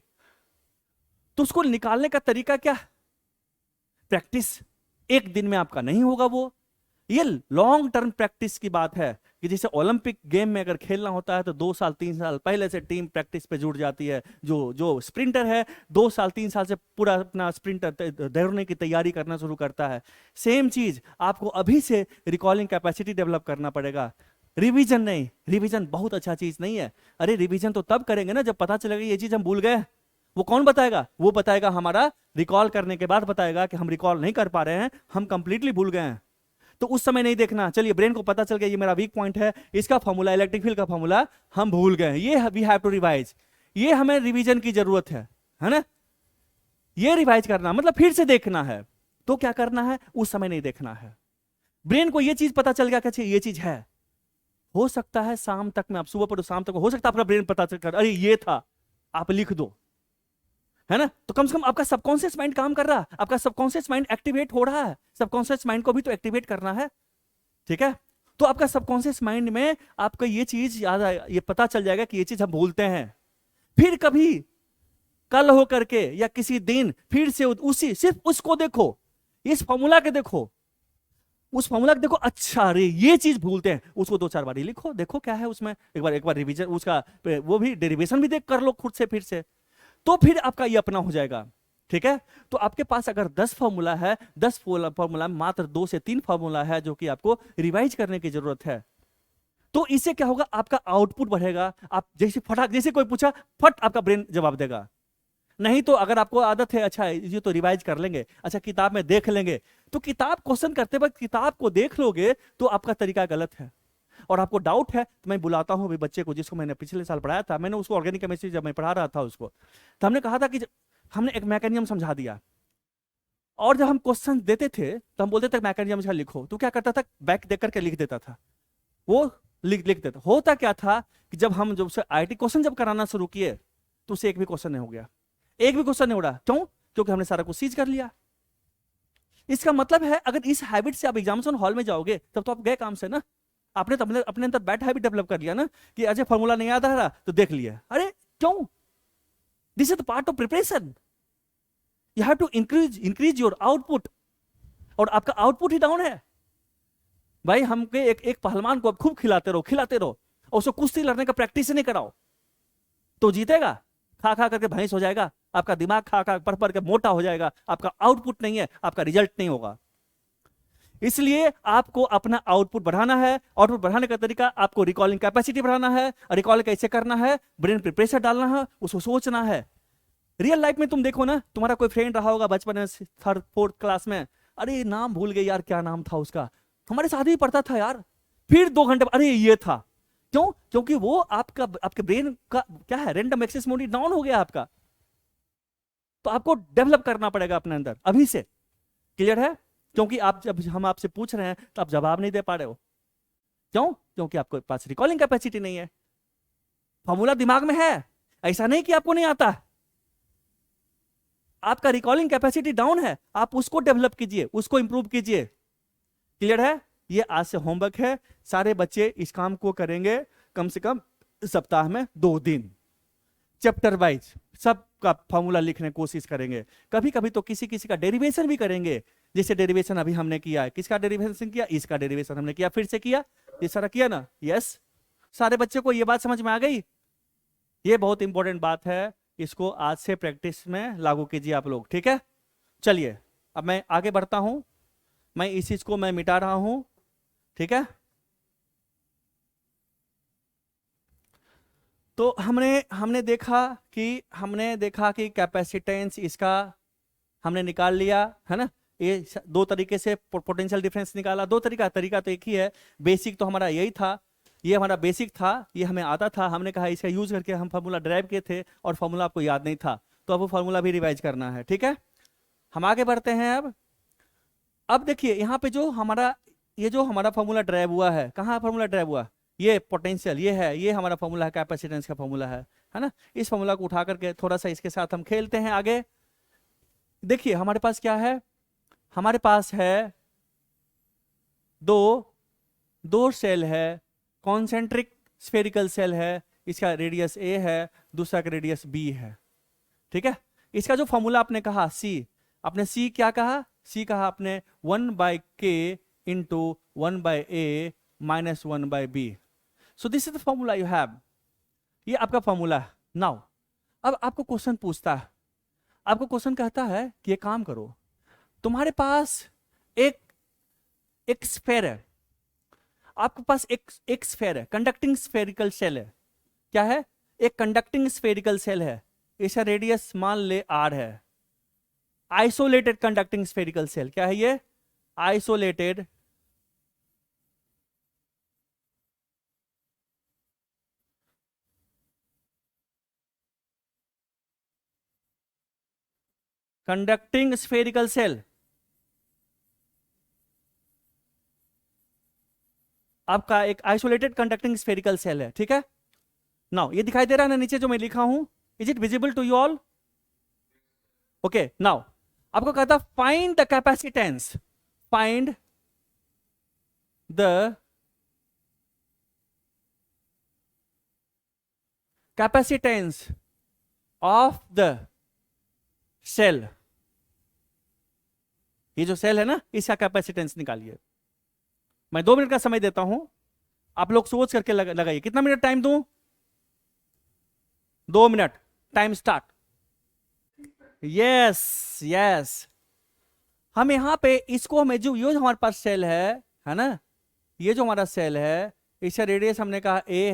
तो उसको निकालने का तरीका क्या? प्रैक्टिस। एक दिन में आपका नहीं होगा वो, ये लॉन्ग टर्म प्रैक्टिस की बात है। कि जैसे ओलंपिक गेम में अगर खेलना होता है तो 2 साल 3 साल पहले से टीम प्रैक्टिस पे जुड़ जाती है। जो स्प्रिंटर है 2 साल 3 साल से पूरा अपना स्प्रिंटर दौड़ने की तैयारी करना शुरू करता है। सेम चीज आपको अभी से रिकॉलिंग कैपेसिटी डेवलप करना पड़ेगा, रिवीजन नहीं। रिवीजन बहुत अच्छा चीज नहीं है। अरे रिवीजन तो तब करेंगे ना जब पता चलेगा ये चीज हम भूल गए। वो कौन बताएगा? वो बताएगा हमारा रिकॉल करने के बाद बताएगा कि हम रिकॉल नहीं कर पा रहे हैं, हम कंप्लीटली भूल गए हैं। तो उस समय नहीं देखना। चलिए ब्रेन को पता चल गया ये मेरा वीक पॉइंट है, इसका फॉर्मूला, इलेक्ट्रिक फील्ड का फॉर्मूला हम भूल गए, ये वी हैव टू रिवाइज। ये हमें रिवीजन की जरूरत है ना। ये रिवाइज करना मतलब फिर से देखना है। तो क्या करना है? उस समय नहीं देखना है। ब्रेन को ये चीज पता चल गया कि ये चीज है, हो सकता है शाम तक में, आप सुबह पढ़ो शाम तक हो सकता है अपना ब्रेन पता चल, अरे ये था, आप लिख दो, है ना। तो कम से कम आपका सबकॉन्शियस माइंड काम कर रहा है, आपका सबकॉन्शियस माइंड एक्टिवेट हो रहा है। सबकॉन्शियस माइंड को भी तो एक्टिवेट करना है, ठीक है। तो आपका सबकॉन्शियस माइंड में आपको ये चीज याद, ये पता चल जाएगा कि ये चीज हम भूलते हैं। फिर कभी कल हो करके या किसी दिन फिर से उसी सिर्फ उसको देखो, इस फॉर्मूला के देखो, उस फॉर्मूला के देखो, अच्छा अरे ये चीज भूलते हैं, उसको 2-4 बार लिखो, देखो क्या है उसमें, एक बार रिवीजन उसका वो भी डेरिवेशन भी देख कर लो खुद से फिर से, तो फिर आपका ये अपना हो जाएगा, ठीक है। तो आपके पास अगर 10 फॉर्मूला है, 10 फॉर्मूला मात्र 2 से 3 फॉर्मूला है जो कि आपको रिवाइज करने की जरूरत है। तो इससे क्या होगा? आपका आउटपुट बढ़ेगा। आप जैसे फटाक, जैसे कोई पूछा फट आपका ब्रेन जवाब देगा। नहीं तो अगर आपको आदत है अच्छा ये तो रिवाइज कर लेंगे, अच्छा किताब में देख लेंगे, तो किताब क्वेश्चन करते वक्त किताब को देख लोगे तो आपका तरीका गलत है। और आपको डाउट है तो मैं बुलाता हूं बच्चे को, जिसको मैंने पिछले साल पढ़ाया था, मैंने उसको ऑर्गेनिक केमिस्ट्री जब मैं पढ़ा रहा था उसको, तो हमने कहा था कि हमने एक मैकेनिज्म समझा दिया, और जब हम क्वेश्चन देते थे तो हम बोलते थे मैकेनिज्म इसका लिखो, तो क्या करता था, बैक देख करके लिख देता था, वो लिख देता। होता क्या था कि जब उसे आईटी क्वेश्चन जब कराना शुरू किए तो उसे एक भी क्वेश्चन नहीं हो गया, एक भी क्वेश्चन नहीं उड़ा। क्यों? क्योंकि हमने सारा कुछ सीज कर लिया। इसका मतलब है अगर इस हैबिट से आप एग्जामिनेशन हॉल में जाओगे तब तो आप गए काम से ना। आपने तो अपने अंदर बैड हैबिट डेवलप कर लिया ना कि अजय फॉर्मूला नहीं आता है तो देख लिया। अरे क्यों? This is the part of preparation. You have to increase your output, और आपका आउटपुट ही डाउन है भाई। हम एक पहलवान को खूब खिलाते रहो और उसको कुश्ती लड़ने का प्रैक्टिस नहीं कराओ तो जीतेगा? खा खा करके भैंस हो जाएगा, आपका दिमाग खा खा पढ़ के मोटा हो जाएगा, आपका आउटपुट नहीं है, आपका रिजल्ट नहीं होगा। इसलिए आपको अपना आउटपुट बढ़ाना है। आउटपुट बढ़ाने का तरीका, आपको रिकॉलिंग कैपेसिटी बढ़ाना है। रिकॉल कैसे करना है? ब्रेन पे प्रेशर डालना है, उसको सोचना है। रियल लाइफ में तुम देखो ना, तुम्हारा कोई फ्रेंड रहा होगा बचपन में 3rd 4th क्लास में, अरे नाम भूल गए यार, क्या नाम था उसका, हमारे साथ ही पढ़ता था यार, फिर 2 घंटे अरे ये था। क्यों? क्योंकि वो आपके ब्रेन का क्या है, रैंडम एक्सेस मेमोरी डाउन हो गया आपका। तो आपको डेवलप करना पड़ेगा अपने अंदर अभी से। क्लियर है? क्योंकि आप जब हम आपसे पूछ रहे हैं तो आप जवाब नहीं दे पा रहे हो। क्यों? क्योंकि आपके पास रिकॉलिंग कैपेसिटी नहीं है। फॉर्मूला दिमाग में है, ऐसा नहीं कि आपको नहीं आता, आपका रिकॉलिंग कैपेसिटी डाउन है, आप उसको डेवलप कीजिए, उसको इंप्रूव कीजिए। क्लियर है? ये आज से होमवर्क है, सारे बच्चे इस काम को करेंगे कम से कम सप्ताह में 2 दिन, चैप्टर वाइज सबका फॉर्मूला लिखने की कोशिश करेंगे। कभी कभी तो किसी किसी का डेरिवेशन भी करेंगे, जैसे डेरिवेशन अभी हमने किया है। किसका डेरिवेशन किया? इसका डेरिवेशन हमने किया, फिर से किया, ये सारा किया ना। यस, सारे बच्चे को ये बात समझ में आ गई? ये बहुत इंपॉर्टेंट बात है, इसको आज से प्रैक्टिस में लागू कीजिए आप लोग। ठीक है, चलिए अब मैं आगे बढ़ता हूं। मैं इस चीज को मैं मिटा रहा हूं, ठीक है। तो हमने देखा कि कैपेसिटेंस इसका हमने निकाल लिया है ना। ये 2 तरीके से पोटेंशियल डिफरेंस निकाला। 2 तरीका तो एक ही है। बेसिक तो हमारा यही था, ये हमारा बेसिक था, ये हमें आता था। हमने कहा इसका यूज करके हम फार्मूला ड्राइव किए थे और फार्मूला आपको याद नहीं था, तो अब वो फार्मूला भी रिवाइज करना है। ठीक है, हम आगे बढ़ते हैं। अब देखिए यहाँ पे जो हमारा फार्मूला ड्राइव हुआ है, कहाँ फार्मूला ड्राइव हुआ? ये पोटेंशियल, ये है, ये हमारा फार्मूला है, कैपेसिटेंस का फार्मूला है ना। इस फार्मूला को उठा करके थोड़ा सा इसके साथ हम खेलते हैं आगे। देखिए हमारे पास क्या है, हमारे पास है दो सेल है, कॉन्सेंट्रिक स्फेरिकल सेल है। इसका रेडियस ए है, दूसरा का रेडियस बी है। ठीक है, इसका जो फॉर्मूला आपने कहा सी, आपने सी क्या कहा? सी कहा आपने 1/k into 1/a minus 1/b। So this is the formula you have, ये आपका फॉर्मूला है। नाउ अब आपको क्वेश्चन पूछता है, आपको क्वेश्चन कहता है कि ये काम करो, तुम्हारे पास एक स्फेयर है, आपके पास एक स्फेयर है, कंडक्टिंग स्फेरिकल सेल है। क्या है? एक कंडक्टिंग स्फेरिकल सेल है, इसका रेडियस मान ले r है। आइसोलेटेड कंडक्टिंग स्फेरिकल सेल, क्या है ये? Isolated conducting spherical cell. आपका एक आइसोलेटेड कंडक्टिंग स्फेरिकल सेल है। ठीक है, नाउ ये दिखाई दे रहा है ना नीचे जो मैं लिखा हूं? Is it visible to you all? Okay, now आपको कहता find the capacitance, find the capacitance of the shell. ये जो सेल है ना, इसका कैपेसिटेंस निकालिए। मैं 2 मिनट का समय देता हूं, आप लोग सोच करके लगाइए। कितना मिनट टाइम दूं? 2 minute, time start. Yes yes, हम यहां पे इसको हमें जो ये हमारे पास सेल है ना, ये जो हमारा सेल है, इसका रेडियस हमने कहा a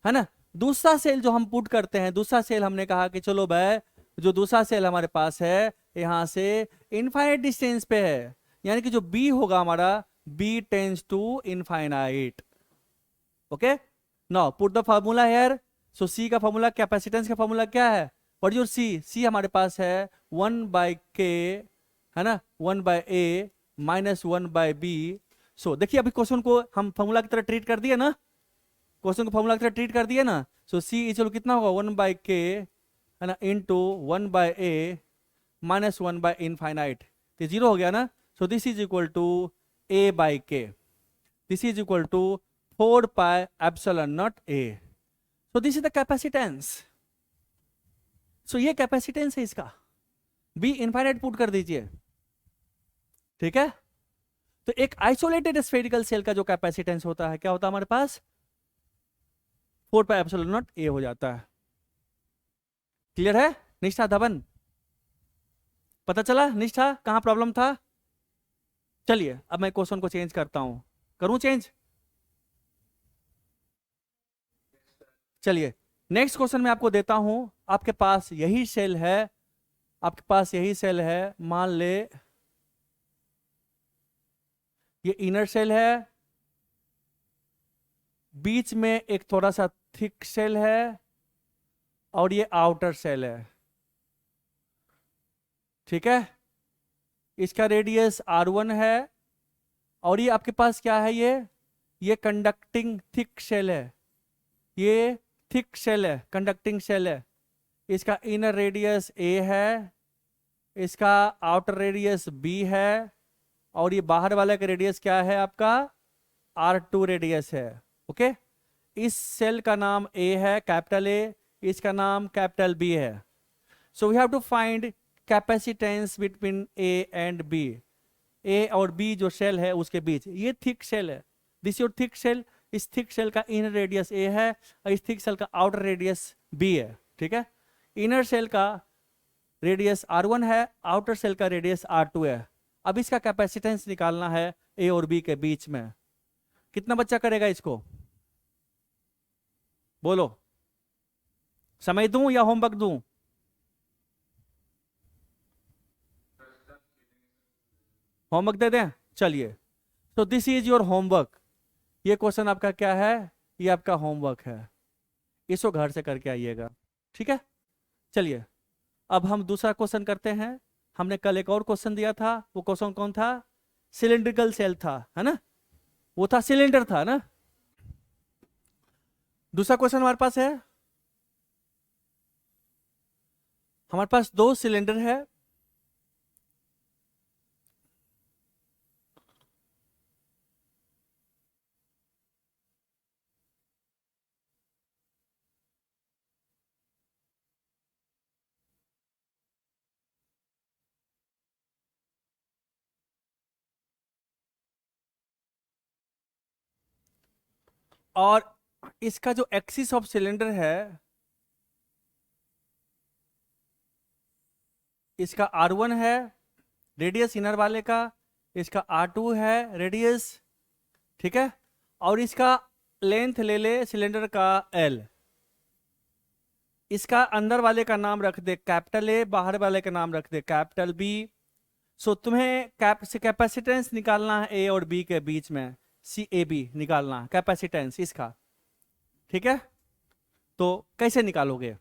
है ना। दूसरा सेल जो हम पुट करते हैं, दूसरा सेल हमने कहा कि चलो भाई जो दूसरा सेल हमारे पास है यहां से इनफाइनाइट डिस्टेंस पे है, यानी कि जो b होगा हमारा, b tends to infinite. Okay, now put the formula here. So c का फार्मूला, कैपेसिटेंस का फार्मूला क्या है? What your c? c हमारे पास है 1/k है ना, 1/a माइनस 1/b। सो देखिए अभी क्वेश्चन को हम फॉर्मूला की तरह ट्रीट कर दिए ना, क्वेश्चन को फॉर्मूला की तरह ट्रीट कर दिए ना। सो सी इक्वल कितना होगा 1/k, है ना, इंटू 1/a माइनस 1/इनफाइनाइट, तो 0 हो गया ना। So this is equal to a/k, this is equal to 4 pi epsilon naught a। So this is the capacitance. सो ये कैपेसिटेंस है इसका, b इनफाइनाइट पुट कर दीजिए, ठीक है। तो एक आइसोलेटेड स्फेरिकल सेल का जो कैपेसिटेंस होता है क्या होता है हमारे पास, 4 pi epsilon नॉट a हो जाता है। क्लियर है निष्ठा धवन, पता चला निष्ठा कहां प्रॉब्लम था। चलिए अब मैं क्वेश्चन को चेंज करता हूं, करूं चेंज। चलिए नेक्स्ट क्वेश्चन मैं आपको देता हूं। आपके पास यही सेल है, आपके पास यही सेल है, मान ले ये इनर सेल है, बीच में एक थोड़ा सा थिक सेल है, और ये आउटर सेल है, ठीक है। इसका रेडियस r1 है, और ये आपके पास क्या है, ये कंडक्टिंग थिक सेल है, ये थिक सेल है, कंडक्टिंग सेल है। इसका इनर रेडियस a है, इसका आउटर रेडियस b है, और ये बाहर वाला का रेडियस क्या है आपका, r2 रेडियस है। ओके, इस सेल का नाम a है, कैपिटल A, इसका नाम कैपिटल B है। So we have to find capacitance between A and B, A और B जो सेल है उसके बीच, ये थिक सेल है, दिस योर थिक सेल। इस थिक सेल का इनर रेडियस a है, और इस थिक सेल का आउटर रेडियस b है, ठीक है। इनर सेल का रेडियस r1 है, आउटर सेल का रेडियस r2 है। अब इसका कैपेसिटेंस निकालना है a और b के बीच में। कितना बच्चा करेगा इसको, बोलो, समय दूं या होमवर्क दूं। होमवर्क दे दें, चलिए। तो दिस इज योर होमवर्क, ये क्वेश्चन आपका क्या है, ये आपका होमवर्क है, इसको घर से करके आइएगा, ठीक है। चलिए अब हम दूसरा क्वेश्चन करते हैं। हमने कल एक और क्वेश्चन दिया था, वो क्वेश्चन कौन था, सिलिंड्रिकल सेल था, है ना, वो था सिलेंडर था ना। दूसरा क्वेश्चन हमारे पास है, हमारे पास दो सिलेंडर है, और इसका जो एक्सिस ऑफ सिलेंडर है, इसका r1 है रेडियस इनर वाले का, इसका r2 है रेडियस, ठीक है। और इसका लेंथ ले ले सिलेंडर का l, इसका अंदर वाले का नाम रख दे कैपिटल A, बाहर वाले का नाम रख दे कैपिटल B। सो तुम्हें कैपेसिटेंस निकालना है A और B के बीच में, CAB निकालना है कैपेसिटेंस इसका, ठीक है। तो कैसे निकालोगे,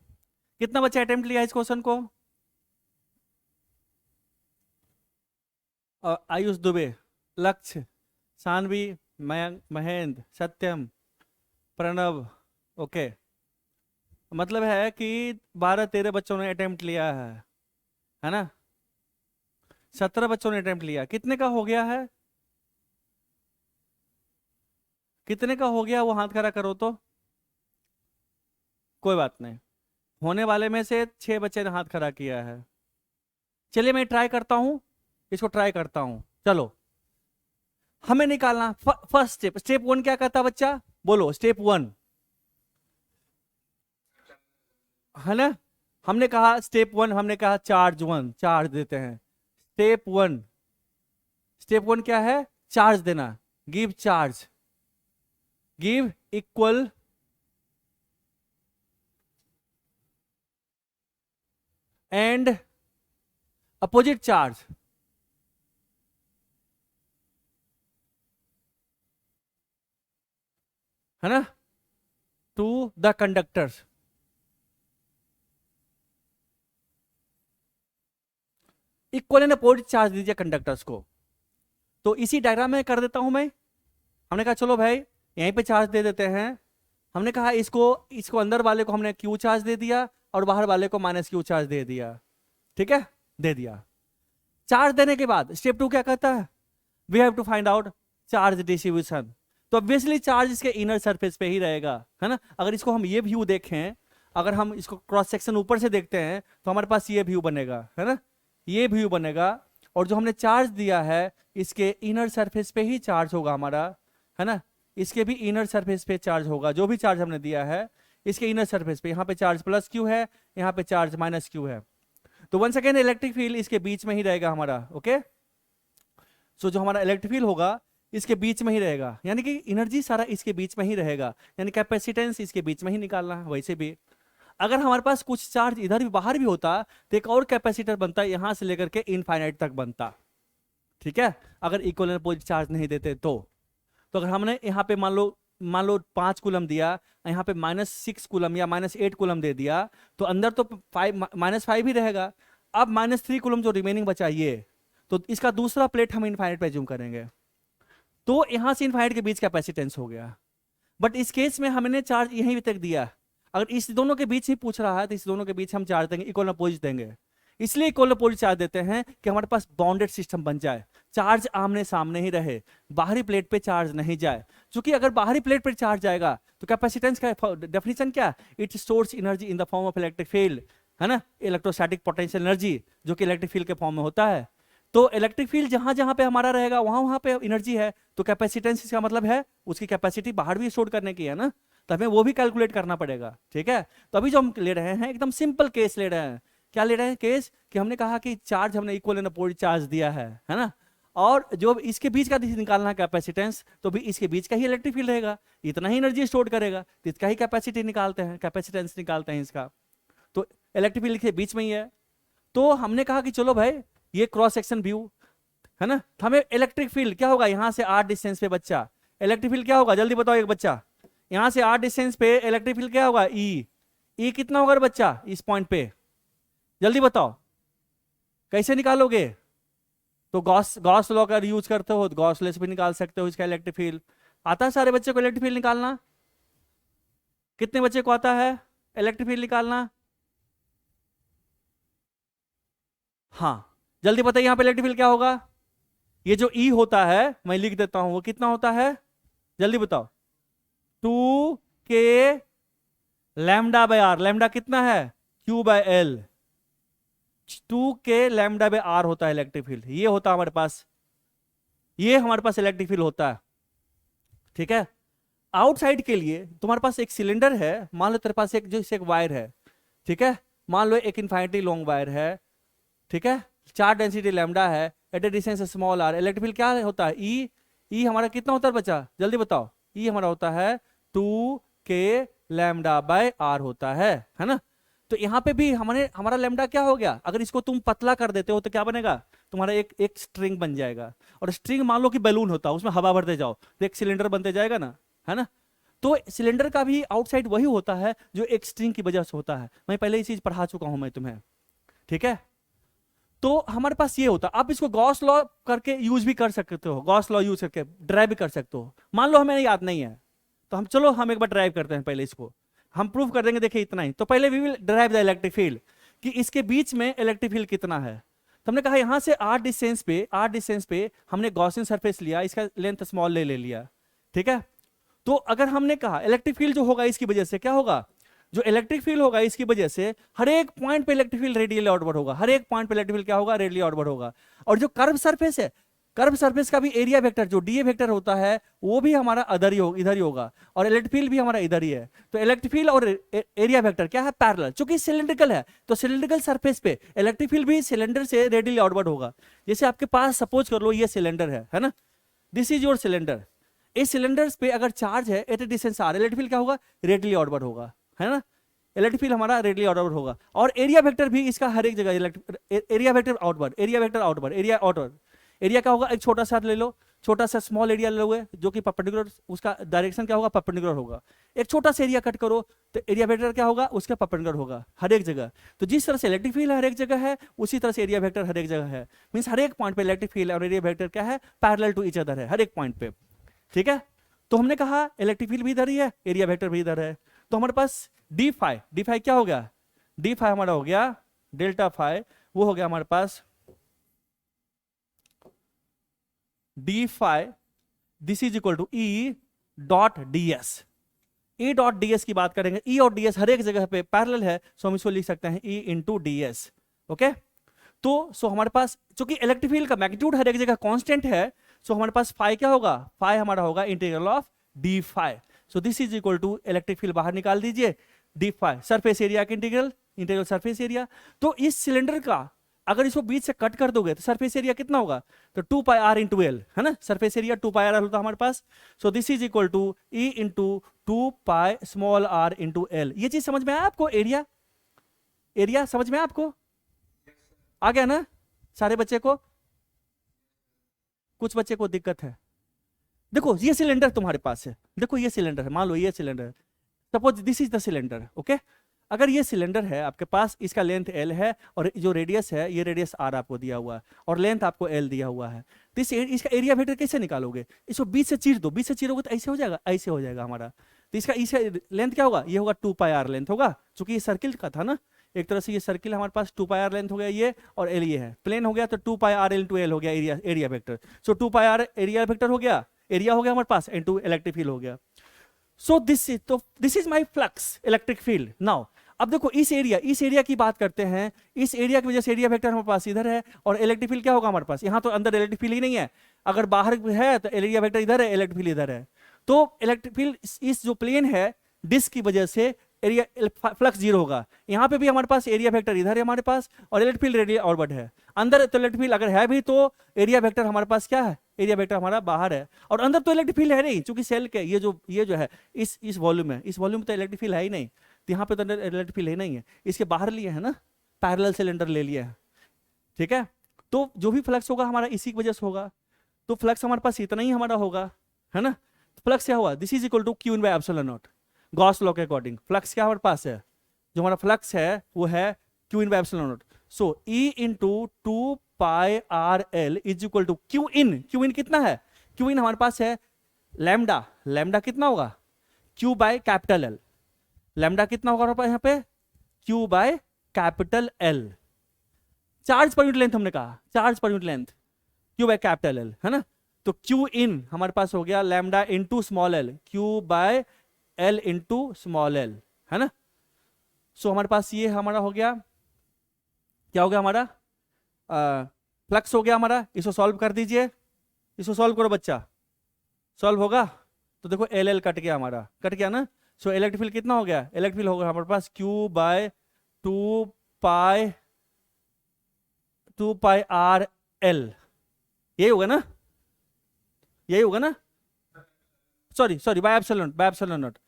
कितना बच्चा अटेम्प्ट लिया इस क्वेश्चन को, आयुष दुबे, लक्ष्य, सानवी, मयंक, महेंद्र, सत्यम, प्रणव, ओके। मतलब है कि 12-13 बच्चों ने अटेम्प्ट लिया है ना, 17 बच्चों ने अटेम्प्ट लिया, कितने का हो गया है, कितने का हो गया वो हाथ खड़ा करो तो। कोई बात नहीं, होने वाले में से 6 बच्चे ने हाथ खड़ा किया है। चलिए मैं ट्राई करता हूं, इसको ट्राई करता हूं, चलो। हमें निकालना फर्स्ट स्टेप, स्टेप 1 क्या कहता बच्चा, बोलो स्टेप 1, है ना। हमने कहा स्टेप 1, हमने कहा चार्ज 1, चार्ज देते हैं। स्टेप 1, स्टेप 1 क्या है, चार्ज देना, give charge, give equal and opposite charge, है ना, to the conductors. Equal and opposite charge दीजिए कंडक्टर्स को। तो इसी डायग्राम में कर देता हूं मैं। हमने कहा चलो भाई यहीं पे चार्ज दे देते हैं। हमने कहा इसको अंदर वाले को हमने क्यू चार्ज दे दिया और बाहर वाले को माइनस क्यू चार्ज दे दिया। ठीक है, दे दिया। चार्ज देने के बाद स्टेप 2 क्या कहता है, we have to find out charge distribution. तो ऑब्वियसली चार्ज इसके इनर सरफेस पे ही रहेगा, है ना। अगर इसको हम ये व्यू देखें, अगर हम इसको क्रॉस सेक्शन ऊपर से देखते हैं तो हमारे पास ये व्यू बनेगा, है ना, ये व्यू बनेगा। और जो हमने चार्ज दिया है इसके इनर सरफेस पे ही चार्ज होगा हमारा, है ना, इसके भी इनर सरफेस पे चार्ज होगा। जो भी चार्ज हमने दिया है इसके इनर सरफेस पे, यहाँ पे चार्ज प्लस क्यू है, यहाँ पे चार्ज माइनस क्यू है। तो वन सेकेंड इलेक्ट्रिक फील्ड इसके बीच में ही रहेगा हमारा। ओके, सो जो हमारा इलेक्ट्रिक फील्ड होगा इसके बीच में ही रहेगा, यानी कि एनर्जी सारा इसके बीच में ही रहेगा, यानी कैपेसिटेंस इसके बीच में ही निकालना है। वैसे भी अगर हमारे पास कुछ चार्ज इधर भी बाहर भी होता तो एक और कैपेसिटर बनता, यहां से लेकर के इनफाइनाइट तक बनता। ठीक है, अगर इक्वल एंड अपोजिट चार्ज नहीं देते तो अगर हमने यहाँ पे मान लो 5 कूलम दिया, यहाँ पे -6 कूलम या -8 कूलम दे दिया, तो अंदर तो -5 ही रहेगा। अब -3 कूलम जो रिमेनिंग बचा ये, तो इसका दूसरा प्लेट हम इनफाइनाइट पे जूम करेंगे, तो यहां से इनफाइनाइट के बीच कैपेसिटेंस हो गया। बट इस केस में हमने चार्ज यहीं तक दिया। अगर इस दोनों के बीच ही पूछ रहा है तो इस दोनों के बीच हम चार्ज देंगे, इक्वल अपोजिट देंगे। इसलिए इक्वल अपोजिट चार्ज देते हैं कि हमारे पास बाउंडेड सिस्टम बन जाए, चार्ज आमने सामने ही रहे, बाहरी प्लेट पे चार्ज नहीं जाए। क्योंकि अगर बाहरी प्लेट पर चार्ज जाएगा तो कैपेसिटेंस का डेफिनेशन क्या, it stores energy in the form of electric field, है ना, इलेक्ट्रोस्टैटिक पोटेंशियल एनर्जी, जो कि इलेक्ट्रिक फील्ड के फॉर्म में होता है। तो इलेक्ट्रिक फील्ड जहां जहां पे हमारा रहेगा वहां वहां पे एनर्जी है, तो कैपेसिटेंस इसका मतलब है उसकी कैपेसिटी बाहर भी स्टोर करने की है ना, तो हमें वो भी कैलकुलेट करना पड़ेगा। ठीक है, तो अभी जो हम ले रहे हैं एकदम सिंपल केस ले रहे हैं। क्या ले रहे हैं केस, कि हमने कहा कि चार्ज हमने इक्वल एंड अपोजिट चार्ज दिया है ना, और जो इसके बीच का निकालना है कैपेसिटेंस, तो भी इसके बीच का ही इलेक्ट्रिक फील्ड रहेगा, इतना ही एनर्जी स्टोर करेगा, तो इसका ही कैपेसिटी निकालते हैं, कैपेसिटेंस निकालते हैं इसका। तो इलेक्ट्रिक फील्ड के बीच में ही है। तो हमने कहा कि चलो भाई ये क्रॉस सेक्शन व्यू है ना, तो हमें इलेक्ट्रिक फील्ड क्या होगा, यहां से r डिस्टेंस पे बच्चा इलेक्ट्रिक फील्ड क्या होगा, जल्दी बताओ एक बच्चा, यहां से r डिस्टेंस पे इलेक्ट्रिक फील्ड क्या होगा, ई कितना होगा बच्चा इस पॉइंट पे, जल्दी बताओ कैसे निकालोगे। तो गॉस लॉ का यूज करते हो, गॉस लॉ से भी निकाल सकते हो इसका इलेक्ट्रिक फील्ड। आता है सारे बच्चे को इलेक्ट्रिक फील्ड निकालना, कितने बच्चे को आता है इलेक्ट्रिक फील्ड निकालना, हाँ जल्दी बताइए यहां पे इलेक्ट्रिक फील्ड क्या होगा। ये जो ई होता है मैं लिख देता हूं, वो कितना होता है जल्दी बताओ, 2k lambda by are, lambda कितना है Q/L, 2k lambda by are होता है इलेक्ट्रिक फील्ड। ये होता है हमारे पास, ये हमारे पास इलेक्ट्रिक फील्ड होता है। ठीक है, आउटसाइड के लिए तुम्हारे पास एक सिलेंडर है, मान लो तेरे पास एक वायर है, ठीक है, मान लो एक इनफाइनिटी लॉन्ग वायर है, ठीक है, चार्ज डेंसिटी लैम्डा है, at a distance small R, electric field क्या होता है ई हमारा कितना होता है बच्चा जल्दी बताओ, ई हमारा होता है 2k लैम्डा बाय आर होता है ना। तो यहाँ पे भी हमारा लैम्डा क्या हो गया, अगर इसको तुम पतला कर देते हो तो क्या बनेगा, तुम्हारा एक स्ट्रिंग बन जाएगा। और स्ट्रिंग मान लो कि बैलून होता है, उसमें हवा भरते जाओ तो एक सिलेंडर बनते जाएगा ना, है ना। तो सिलेंडर का भी आउटसाइड वही होता है जो एक स्ट्रिंग की वजह से होता है, मैं पहले ये चीज पढ़ा चुका हूं मैं तुम्हें। ठीक है, तो हमारे पास ये होता, आप इसको गॉस लॉ करके यूज भी कर सकते हो, गॉस लॉ यूज करके ड्राइव भी कर सकते हो। मान लो हमें याद नहीं है तो हम एक बार ड्राइव करते हैं, पहले इसको हम प्रूफ कर देंगे। देखिए इतना ही, तो पहले we will derive the electric field कि इसके बीच में इलेक्ट्रिक फील्ड कितना है। तो हमने कहा यहां से r डिस्टेंस पे हमने गॉसियन सरफेस लिया, इसका लेंथ स्मॉल ले लिया। ठीक है, तो अगर हमने कहा इलेक्ट्रिक फील्ड जो होगा इसकी वजह से क्या होगा, जो इलेक्ट्रिक फील्ड होगा इसकी वजह से हर एक पॉइंट पे इलेक्ट्रिक फील्ड रेडियली आउटवर्ड होगा, हर एक पॉइंट पे इलेक्ट्रिक फील्ड क्या होगा रेडियली आउटवर्ड होगा। और जो कर्व सरफेस है, कर्व सरफेस का भी एरिया वेक्टर जो डीए वेक्टर होता है वो भी हमारा इधर ही होगा, और इलेक्ट्रिक फील्ड भी हमारा इधर ही है। तो इलेक्ट्रिक फील्ड और एरिया वेक्टर क्या है पैरेलल, चूंकि सिलिंड्रिकल है तो सिलिंड्रिकल सरफेस पे इलेक्ट्रिक फील्ड भी सिलेंडर से रेडियली आउटवर्ड होगा। जैसे आपके पास सपोज कर लो ये सिलेंडर है ना, दिस इज योर सिलेंडर, इस सिलेंडर पे अगर चार्ज है at a distance R, electric field क्या होगा रेडियली आउटवर्ड होगा, है ना, इलेक्ट्रिक फील्ड हमारा रेडियली आउटवर्ड होगा। और एरिया वेक्टर भी इसका हर एक जगह area vector outward, area vector outward, area outward, area क्या होगा, एक छोटा सा ले लो, छोटा सा स्मॉल एरिया लोगे जो कि परपेंडिकुलर, उसका डायरेक्शन क्या होगा, परपेंडिकुलर होगा। एक छोटा सा एरिया कट करो तो एरिया वेक्टर क्या होगा, उसका परपेंडिकुलर होगा हर एक जगह। तो जिस तरह से इलेक्ट्रिक फील्ड हर एक जगह है, उसी तरह से एरिया वेक्टर हर एक जगह है। मींस हर एक पॉइंट पे इलेक्ट्रिक फील्ड और एरिया वेक्टर क्या है, पैरेलल टू ईच अदर है हर एक पॉइंट पे। ठीक है, तो हमने कहा इलेक्ट्रिक फील्ड भी इधर ही है, एरिया वेक्टर भी इधर है। तो हमारे पास डी फाई क्या हो गया, डी फाई हमारा हो गया डेल्टा फाई, वो हो गया हमारे पास D phi, this is equal to E dot D S. E dot D S की बात करेंगे, ई और डी एस हर एक जगह पे पैरेलल है, सो हम इसको लिख सकते हैं E into D S. Okay, तो सो हमारे पास चूंकि इलेक्ट्रिक फील्ड का मैग्नीट्यूड हर एक जगह कांस्टेंट है, सो हमारे पास फाई क्या होगा, फाई हमारा होगा integral of D phi. So this is equal to electric field बाहर निकाल दीजिए, डी फाई सरफेस एरिया का इंटीग्रल, इंटीग्रल सरफेस एरिया। तो इस सिलेंडर का अगर इसको बीच से कट कर दोगे तो सरफेस एरिया कितना होगा, तो 2 पाई आर इंटू एल है ना, सरफेस एरिया 2 पाई आर होता है हमारे पास। So this is equal to E into 2 pi small R into L. ये चीज समझ में आया आपको, एरिया एरिया समझ में आया आपको, आ गया ना सारे बच्चे को? कुछ बच्चे को दिक्कत है। देखो ये सिलेंडर तुम्हारे पास है, देखो ये सिलेंडर है, मान लो ये cylinder, suppose this is the cylinder. Okay, अगर ये सिलेंडर है आपके पास, इसका लेंथ एल है और जो रेडियस है ये रेडियस आर आपको दिया हुआ है और लेंथ आपको एल दिया हुआ है, तो इसका एरिया वेक्टर कैसे निकालोगे? इसको बीच से चीर दो, बीच से चीरोगे तो ऐसे हो जाएगा, ऐसे हो जाएगा हमारा। तो इसका लेंथ क्या होगा, ये होगा 2 पाई आर लेंथ होगा, क्योंकि ये सर्किल का था ना, एक तरह से ये सर्किल हमारे पास 2 पाई आर लेंथ हो गया ये, और एल ये है, प्लेन हो गया तो 2 पाई आर इंटू एल हो गया area vector. So 2 pi R area vector हो गया, एरिया हो गया हमारे पास, इंटू इलेक्ट्रिक फील्ड हो गया। सो this is my flux electric field. Now अब देखो इस एरिया की बात करते हैं, इस एरिया की वजह से एरिया वेक्टर हमारे पास इधर है और इलेक्ट्रिक फील्ड क्या होगा हमारे पास, यहाँ तो अंदर इलेक्ट्रिक फील्ड ही नहीं है, अगर बाहर है तो एरिया वेक्टर इधर है, इलेक्ट्रिक फील्ड इधर है। तो इलेक्ट्रिक फील्ड इस जो प्लेन है डिस्क की वजह से एरिया फ्लक्स जीरो होगा। यहाँ पे भी हमारे पास एरिया वेक्टर इधर है हमारे पास, और इलेक्ट्रिक फील्ड रेडियल ऑर्बिट है अंदर, तो इलेक्ट्रिक फील्ड अगर है भी तो एरिया वेक्टर हमारे पास क्या है, एरिया वेक्टर हमारा बाहर है, और अंदर तो इलेक्ट्रिक फील्ड है नहीं, क्योंकि सेल के ये जो है इस वॉल्यूम है, इस वॉल्यूम तो इलेक्ट्रिक फील्ड है ही नहीं, तो यहाँ पे तो अंदर इलेक्ट्रिक फील्ड है नहीं है, इसके बाहर लिए है ना, पैरेलल सिलेंडर ले लिया है। ठीक है, तो जो भी फ्लक्स होगा हमारा इसी की वजह से होगा, तो फ्लक्स हमारे पास इतना ही हमारा होगा, है ना। फ्लक्स क्या हुआ, this is equal to Q in by epsilon naught, Gauss law के अकॉर्डिंग फ्लक्स क्या हमारे पास है, जो हमारा फ्लक्स है वो है Q in by epsilon naught. So E into 2 pi R L is equal to Q in कितना है, क्यू इन हमारे पास है लैम्डा, लैम्डा कितना होगा, Q by capital L, lambda कितना होगा हमारे पास यहाँ पे, Q by capital L. Charge per unit length हमने कहा, charge per unit length Q by capital L, है ना। तो क्यू इन हमारे पास हो गया lambda into small L, Q by L into small L, है ना। सो हमारे पास ये हमारा हो गया, क्या हो गया हमारा, फ्लक्स हो गया हमारा। इसको सॉल्व कर दीजिए, इसको सॉल्व करो बच्चा, सॉल्व होगा तो देखो एल एल कट गया हमारा, कट गया ना। सो इलेक्ट्रिक फील्ड कितना हो गया, इलेक्ट्रिक फील्ड होगा हमारे पास Q by 2 pi R L, यही होगा ना, यही होगा ना, सॉरी बाय एप्सिलॉन नॉट,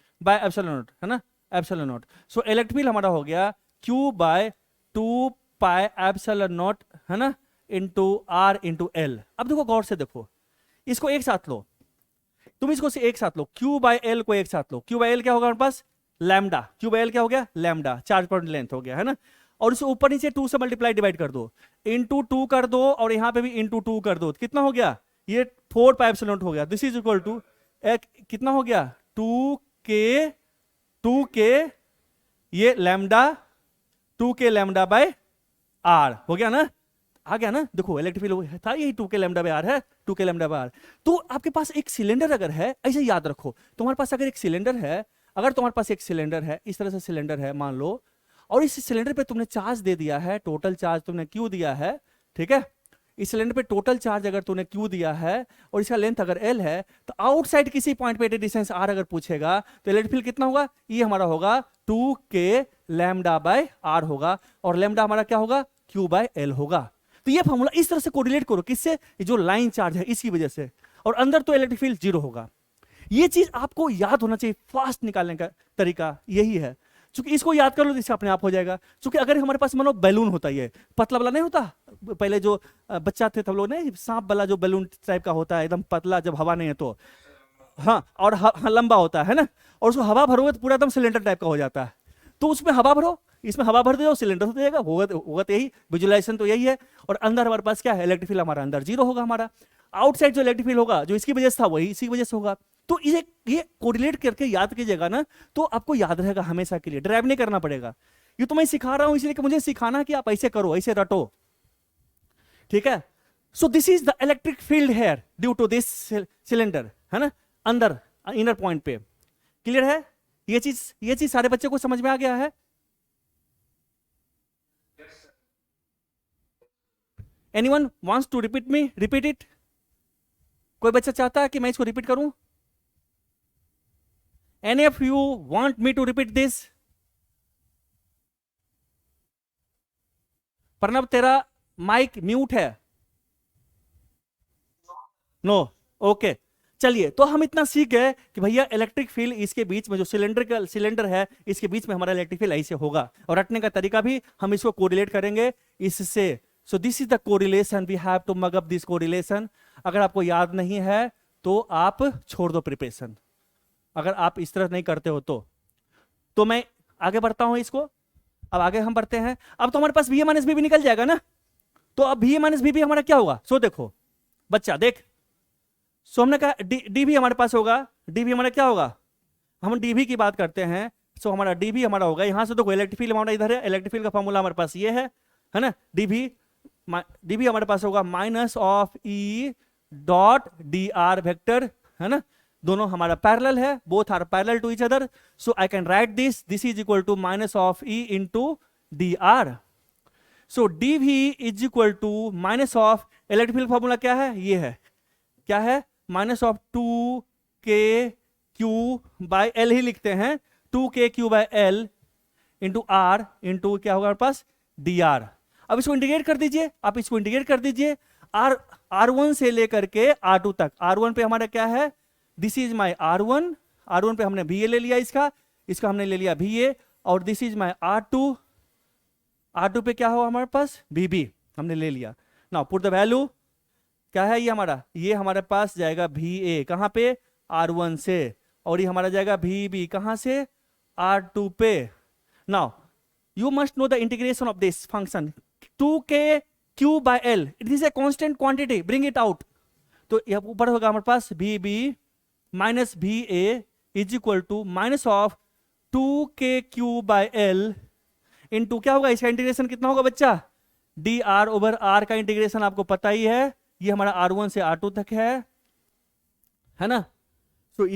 है ना, epsilon naught. So electric field हमारा हो गया Q by 2 pi epsilon naught, है ना, इंटू आर इंटू एल। अब देखो गौर से देखो, इसको एक साथ लो, तुम इसको से एक साथ लो, क्यू बाय एल को एक साथ लो, क्यू बाय एल क्या होगा हमारे पास, लैम्डा, क्यू बाय एल क्या हो गया, लैम्डा, चार्ज पर लेंथ हो गया, है ना। और इसे ऊपर नीचे 2 से मल्टीप्लाई डिवाइड कर दो, इंटू 2 कर दो, और यहाँ पे भी इंटू 2 कर दो, कितना हो गया, ये 4 पाई एप्सिलॉन नॉट हो गया। दिस इज इक्वल टू कितना हो गया, 2 के ये लैम्डा, 2 के लैम्डा बाय आर हो गया ना, आ गया ना। देखो इलेक्ट्रिक फील्ड था यही 2 के लैम्डा बाय आर है, 2 के लैम्डा बाय आर। तो आपके पास एक सिलेंडर अगर है, ऐसे याद रखो, तुम्हारे पास अगर एक सिलेंडर है, अगर तुम्हारे पास एक सिलेंडर है, इस तरह से सिलेंडर है मान लो, और इस सिलेंडर पे तुमने चार्ज दे दिया है, टोटल चार्ज तुमने क्यू दिया है, ठीक है, इस सिलेंडर पे टोटल चार्ज अगर तूने क्यू दिया है और इसका लेंथ अगर एल है, तो आउटसाइड किसी पॉइंट पे डिस्टेंस आर अगर पूछेगा तो इलेक्ट्रिक फील्ड कितना होगा, ये हमारा होगा 2 के लैम्डा बाय आर होगा, और लैम्डा हमारा क्या होगा, क्यू बाय एल होगा। तो ये फॉर्मूला इस तरह से कोरिलेट करो, किससे, जो लाइन चार्ज है इसकी वजह से, और अंदर तो इलेक्ट्रिक फील्ड जीरो होगा। ये चीज आपको याद होना चाहिए, फास्ट निकालने का तरीका यही है। चूंकि इसको याद कर लो तो इससे अपने आप हो जाएगा। चूंकि अगर हमारे पास मानो बैलून होता है, पतला वाला नहीं होता, पहले जो बच्चा थे तब लोग ने सांप वाला जो बैलून टाइप का होता है एकदम पतला, जब हवा नहीं है तो, हाँ, और हाँ, लंबा होता है ना, और उसको हवा भरोगे तो पूरा एकदम सिलेंडर टाइप का हो जाता है। तो उसमें हवा भरो, इसमें हवा भर दो, सिलेंडर हो जाएगा। होगा तो यही विजुअलाइजेशन तो यही है। और अंदर हमारे पास क्या है, इलेक्ट्रिक फील्ड हमारा अंदर 0 होगा। हमारा आउटसाइड जो इलेक्ट्रिक फील्ड होगा जो इसकी वजह से था वही इसी वजह से होगा। तो ये कोरिलेट करके याद कीजिएगा ना, तो आपको याद रहेगा हमेशा के लिए, ड्राइव नहीं करना पड़ेगा। ये तो मैं सिखा रहा हूं इसलिए कि मुझे सिखाना कि आप ऐसे करो, ऐसे रटो, ठीक है। So this is the electric field here due to this cylinder, है ना, अंदर इनर पॉइंट पे। क्लियर है? ये चीज सारे बच्चे को समझ में आ गया है? Anyone wants to repeat it? कोई बच्चा चाहता है कि मैं इसको रिपीट करूं? Any of you want me to repeat this? Pranav तेरा माइक म्यूट है। No, okay. चलिए, तो हम इतना सीख गए कि भैया इलेक्ट्रिक फील्ड इसके बीच में जो सिलेंडर है इसके बीच में हमारा इलेक्ट्रिक फील्ड ऐसे होगा। और रटने का तरीका भी हम इसको कोरिलेट करेंगे इससे। So this is the correlation, we have to mug up this correlation. अगर आपको याद नहीं है तो आप छोड़ दो प्रिपरेशन, अगर आप इस तरह नहीं करते हो तो मैं आगे बढ़ता हूं इसको। अब आगे हम बढ़ते हैं। अब तो हमारे पास VA माइनस BB निकल जाएगा ना। तो अब VA माइनस BB हमारा क्या होगा? सो देखो बच्चा देख, सो हमने कहा DB हमारे पास होगा। DB हमारा क्या होगा? हम DB की बात करते हैं। सो हमारा DB हमारा होगा, यहां से देखो इलेक्ट्रिक फील्ड हमारा इधर है, इलेक्ट्रिक फील्ड का फॉर्मूला हमारे पास ये है ना। DB हमारे पास होगा minus of E dot DR vector, है ना। दोनों हमारा पैरेलल है, both are parallel to each other. So I can write this is equal to minus of E into DR। So DV is equal to minus of, electric field formula क्या है? ये है, क्या है? Minus of 2KQ by L ही लिखते हैं, 2KQ by L into R into क्या होगा हमारे पास? DR। अब इसको इंटीग्रेट कर दीजिए, आप इसको इंटीग्रेट कर दीजिए R1 से लेकर के R2 तक। R1 पे हमारा क्या है? दिस इज माई R1 पे हमने VA ले लिया, इसका हमने ले लिया VA। और दिस इज माई R2 पे क्या होगा हमारे पास? BB हमने ले लिया। नाउ पुट द वैल्यू, क्या है ये हमारा? ये हमारे पास जाएगा VA कहां पे? R1 से। और ये हमारा जाएगा VB कहां से? R2 पे। Now you must know the integration of this function 2KQ by L, it is a constant quantity, bring it out. तो यह ऊपर होगा हमारे पास VB minus VA is equal to minus of 2KQ by L into क्या होगा? इसका integration कितना होगा बच्चा? DR ओवर R का इंटीग्रेशन आपको पता ही है, ये हमारा R1 से R2 तक है ना। So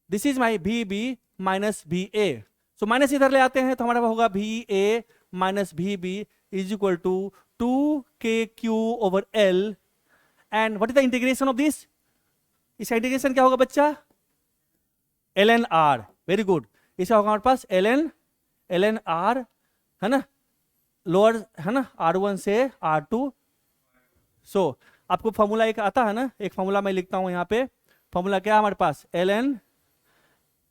this is my VB minus VA। So minus इधर ले आते हैं तो हमारा होगा VA minus VB is equal to 2KQ over L। And what is the integration of this? इसका इंटीग्रेशन क्या होगा बच्चा? ln R। Very good. इसका होगा हमारे पास ln R, है ना, लोअर, है ना, R1 से R2। सो आपको फॉर्मूला एक आता है ना, एक फॉर्मूला मैं लिखता हूं यहां पे। फॉर्मूला क्या है हमारे पास? ln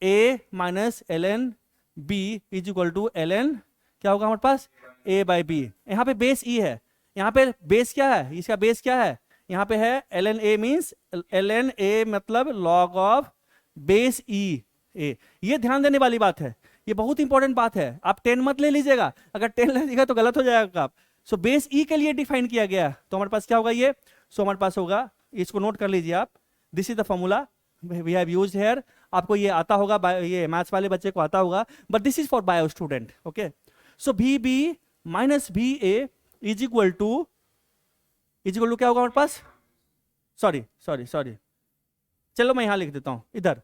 A minus ln B is equal to ln क्या होगा हमारे पास? A by B। यहाँ पे बेस E है, यहाँ पे बेस क्या है? इसका बेस क्या है? यहाँ पे है ln A means ln A मतलब log of base E A। ये ध्यान देने वाली बात है, ये बहुत इंपॉर्टेंट बात है। आप 10 मत ले लीजिएगा, अगर 10 ले लीजिएगा तो गलत हो जाएगा आप। सो बेस E के लिए डिफाइन किया गया, तो हमारे पास क्या होगा ये? सो हमारे पास होगा, इसको नोट कर लीजिए आप, this is the formula we have used here. आपको ये आता होगा, ये मैथ्स वाले बच्चे को आता होगा, but this is for bio student. Okay, so VB minus VA is equal to क्या होगा हमारे पास? सॉरी, चलो मैं यहां लिख देता हूं इधर।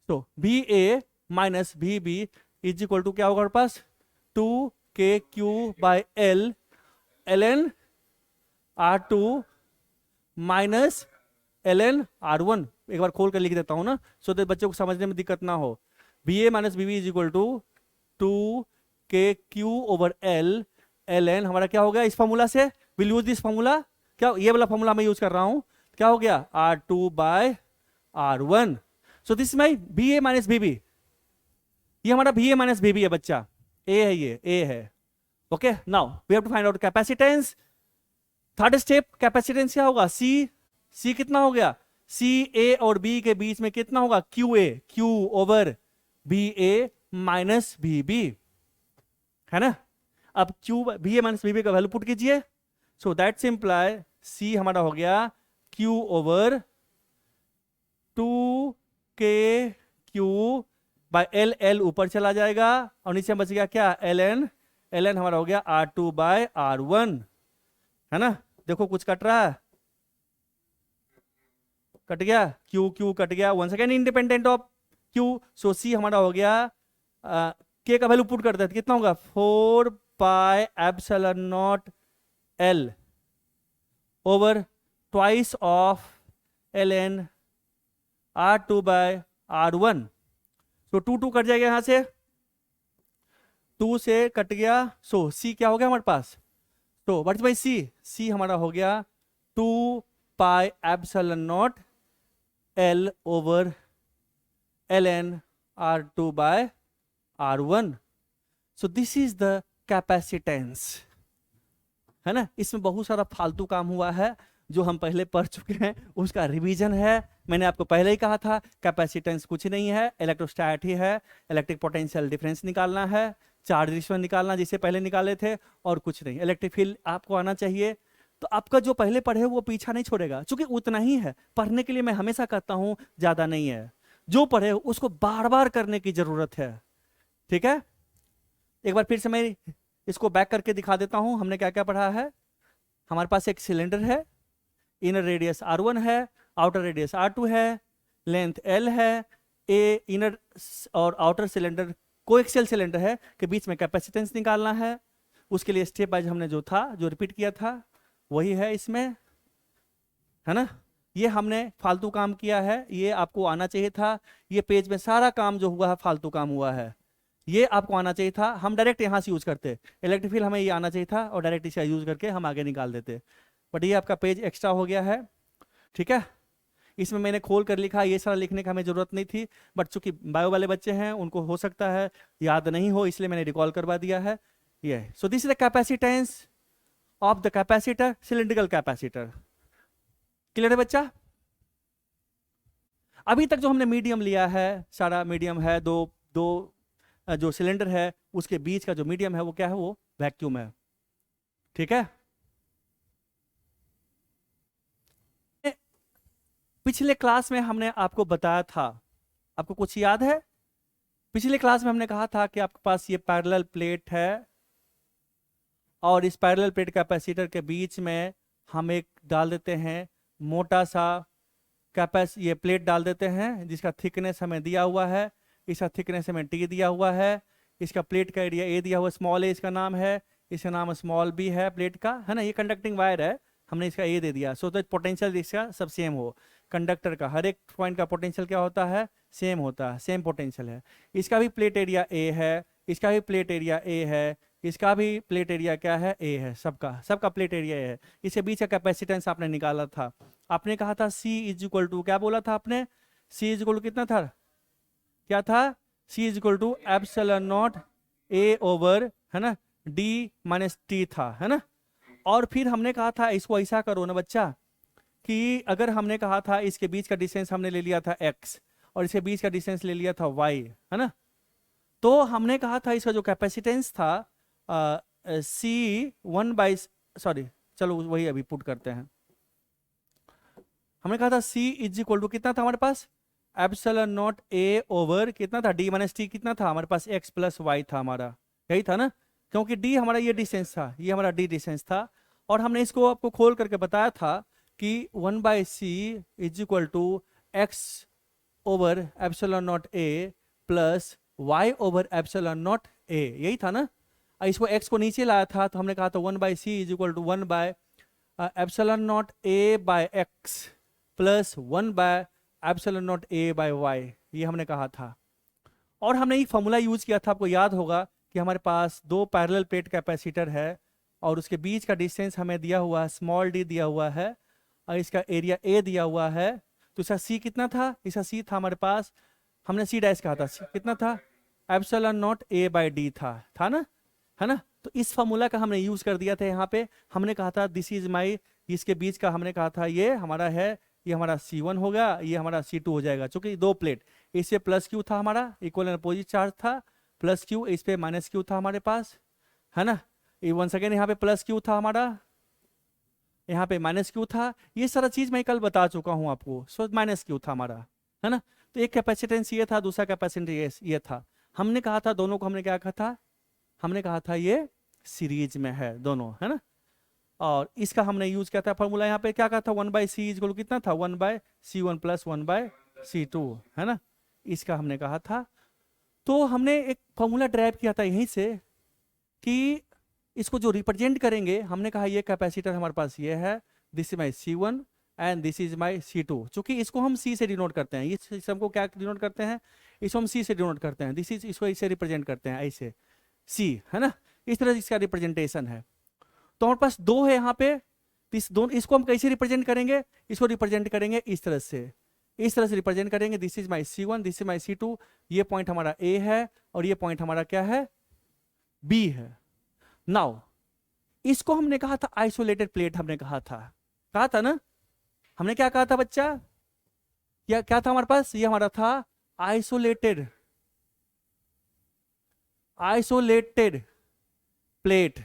तो VA minus VB is equal to क्या होगा हमारे पास? 2KQ by L ln R2 minus ln R1। एक बार खोल कर लिख देता हूं ना, सो तो बच्चों को समझने में दिक्कत ना हो। VA minus BB is equal to 2KQ over L ln हमारा क्या हो गया? इस फॉर्मूला से विल यूज दिस फॉर्मूला, क्या ये वाला फॉर्मूला मैं यूज कर रहा हूं, क्या हो गया? R2 by R1। So this my BA minus BB, ये हमारा V A minus V B है बच्चा, ए है, ये ए है। Okay, now we have to find out capacitance. Third step, capacitance क्या होगा, सी कितना हो गया, सी ए और बी के बीच में कितना होगा, Q A, Q over B A minus B B, है ना। अब Q B A minus B B का वैल्यू पुट कीजिए, सो दैट सिंप्लाई सी हमारा हो गया Q over 2k Q by L, L ऊपर चला जाएगा और नीचे बच गया क्या, एल एन, एल एन हमारा हो गया R2 बाय R1, है ना। देखो कुछ कट रहा है, कट गया, क्यू क्यू कट गया, one second independent of Q, so C हमारा हो गया के का वैल्यू पुट करते हैं कितना होगा, 4 pi epsilon naught L over twice of L N R2 by R1, तो 2 कट जाएगा यहां से, 2 से कट गया, सो सी क्या हो गया हमारे पास, तो what is by C, C हमारा हो गया 2 pi epsilon naught L over L N R2 by R1, so this is the capacitance, है ना। इसमें बहुत सारा फालतू काम हुआ है जो हम पहले पढ़ चुके हैं, उसका रिवीजन है। मैंने आपको पहले ही कहा था कैपेसिटेंस कुछ नहीं है, इलेक्ट्रोस्टैट ही है, इलेक्ट्रिक पोटेंशियल डिफरेंस निकालना है, चार्ज डिस्ट्रीब्यूशन निकालना जिसे पहले निकाले थे, और कुछ नहीं। इलेक्ट्रिक फील्ड आपको आना चाहिए, तो आपका जो पहले पढ़े वो पीछा नहीं छोड़ेगा, क्योंकि उतना ही है। पढ़ने के लिए मैं हमेशा कहता हूं ज्यादा नहीं है, जो पढ़े उसको बार बार करने की जरूरत है, ठीक है। एक बार फिर से मैं इसको बैक करके दिखा देता हूं, हमने क्या क्या पढ़ा है। हमारे पास एक सिलेंडर है, इनर रेडियस R1 है, आउटर रेडियस R2 है, लेंथ L है, ए इनर और आउटर सिलेंडर कोएक्सियल सिलेंडर है के बीच में कैपेसिटेंस निकालना है। उसके लिए स्टेप वाइज हमने जो था, जो रिपीट किया था वही है इसमें, है ना। ये हमने फालतू काम किया है, ये आपको आना चाहिए था। ये पेज में सारा काम जो हुआ है फालतू काम हुआ है, ये आपको आना चाहिए था। हम डायरेक्ट यहाँ से यूज करते, इलेक्ट्रिक फील्ड हमें ये आना चाहिए था और डायरेक्ट इसे यूज करके हम आगे निकाल देते, बट ये आपका पेज एक्स्ट्रा हो गया है, ठीक है। इसमें मैंने खोल कर लिखा, ये सारा लिखने का हमें जरूरत नहीं थी, बट चूंकि बायो वाले बच्चे हैं उनको हो सकता है याद नहीं हो, इसलिए मैंने रिकॉल करवा दिया है ये। सो this is the capacitance of the capacitor, cylindrical capacitor. Clear है बच्चा। अभी तक जो हमने मीडियम लिया है, सारा मीडियम है, दो जो सिलेंडर है उसके बीच का जो मीडियम है वो क्या है, वो वैक्यूम है, ठीक है। पिछले क्लास में हमने आपको बताया था, आपको कुछ याद है। पिछले क्लास में हमने कहा था कि आपके पास ये पैरेलल प्लेट है और इस पैरेलल प्लेट कैपेसिटर के बीच में हम एक डाल देते हैं मोटा सा ये प्लेट डाल देते हैं जिसका थिकनेस हमें दिया हुआ है, इसका थिकनेस हमें टी दिया हुआ है, इसका प्लेट का एरिया ए दिया हुआ, स्मॉल ए इसका नाम है, इसका नाम स्मॉल बी है प्लेट का, है ना। ये कंडक्टिंग वायर है, हमने इसका ए दे दिया, सो दैट पोटेंशियल इसका सब सेम हो। कंडक्टर का हर एक पॉइंट का पोटेंशियल क्या होता है, सेम होता है, सेम पोटेंशियल है। इसका भी प्लेट एरिया ए है, इसका भी प्लेट एरिया ए है, इसका भी प्लेट एरिया क्या है, ए है, सबका प्लेट एरिया ए है। इसके बीच का कैपेसिटेंस आपने निकाला था, आपने कहा था C इज इक्वल टू, क्या बोला था आपने, C इज इक्वल टू कितना था, क्या था, C is equal to epsilon naught A over, है ना, D माइनस T था, है ना। और फिर हमने कहा था इसको ऐसा करो ना बच्चा, कि अगर हमने कहा था इसके बीच का डिस्टेंस हमने ले लिया था x और इसके बीच का डिस्टेंस ले लिया था y, है ना, तो हमने कहा था इसका जो कैपेसिटेंस था सॉरी चलो वही अभी पुट करते हैं। हमने कहा था C इज इक्वल टू कितना था हमारे पास, एप्सिलॉन नॉट A ओवर कितना था, D माइनस T कितना था हमारे पास, x प्लस वाई था हमारा, यही था ना, क्योंकि D हमारा ये डिस्टेंस था, ये हमारा D डिस्टेंस था। और हमने इसको आपको खोल करके बताया था कि 1/c is equal to X over epsilon naught A plus Y over epsilon naught A, यही था ना। इसको x को नीचे लाया था तो हमने कहा था 1/c is equal to 1 by epsilon naught A by X plus 1 by epsilon naught A by Y, ये हमने कहा था। और हमने एक फॉर्मूला यूज किया था, आपको याद होगा कि हमारे पास दो पैरेलल प्लेट कैपेसिटर है और उसके बीच का डिस्टेंस हमें दिया हुआ है, स्मॉल d दिया हुआ है और इसका एरिया a दिया हुआ है। तो इसका c कितना था, इसका c था हमारे पास, हमने c डैश कहा था, कितना था epsilon naught A by D था ना, है ना। तो इस फॉर्मूला का हमने यूज कर दिया था यहाँ पे। हमने कहा था दिस इज माई, इसके बीच का हमने कहा था ये हमारा है, ये हमारा C1 होगा, ये हमारा C2 हो जाएगा। चूंकि दो प्लेट, इस पे प्लस क्यू था हमारा, इक्वल एंड अपोजिट चार्ज था, प्लस क्यू, इस पे माइनस क्यू था हमारे पास, है ना। वन सेकेंड, यहाँ पे प्लस क्यू था हमारा, यहाँ पे माइनस क्यू था। ये सारा चीज मैं कल बता चुका हूँ आपको। सो माइनस क्यू था हमारा, है ना। तो एक कैपेसिटेंस ये था, दूसरा कैपेसिटेंस ये था। हमने कहा था दोनों को, हमने क्या कहा था, हमने कहा था ये सीरीज में है दोनों, है ना। और इसका हमने यूज किया था फॉर्मूला, यहाँ पे क्या कहा था, 1/c इक्वल कितना था, 1/c1 प्लस 1/c2, है ना। इसका हमने कहा था। तो हमने एक फॉर्मूला ड्राइव किया था यहीं से कि इसको जो रिप्रेजेंट करेंगे, हमने कहा ये कैपेसिटर हमारे पास ये है, this is my C1 and this is my C2। चूंकि इसको हम C से डिनोट करते हैं, इस हमको क्या डिनोट करते हैं, इसको हम C से डिनोट करते हैं, दिस इज, इसको इसे रिप्रेजेंट करते हैं ऐसे C, है ना। इस तरह इसका रिप्रेजेंटेशन है। तो हमारे पास दो है यहाँ पे, इस दोनों, इसको हम कैसे रिप्रेजेंट करेंगे, इसको रिप्रेजेंट करेंगे इस तरह से, इस तरह से रिप्रेजेंट करेंगे, this is my C1, this is my C2। ये पॉइंट हमारा A है और ये पॉइंट हमारा क्या है, B है। नाउ इसको हमने कहा था आइसोलेटेड प्लेट, हमने कहा था ना। हमने क्या कहा था बच्चा, क्या था हमारे पास, ये हमारा था आइसोलेटेड प्लेट।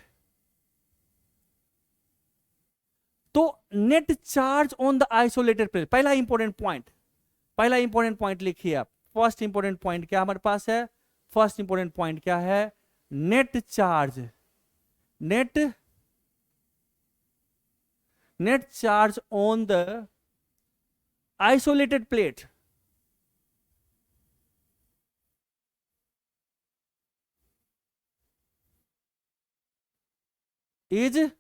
तो net charge on the isolated plate, पहला इंपॉर्टेंट पॉइंट लिखिए आप। फर्स्ट इंपॉर्टेंट पॉइंट क्या हमारे पास है, फर्स्ट इंपॉर्टेंट पॉइंट क्या है, net charge on the isolated plate is,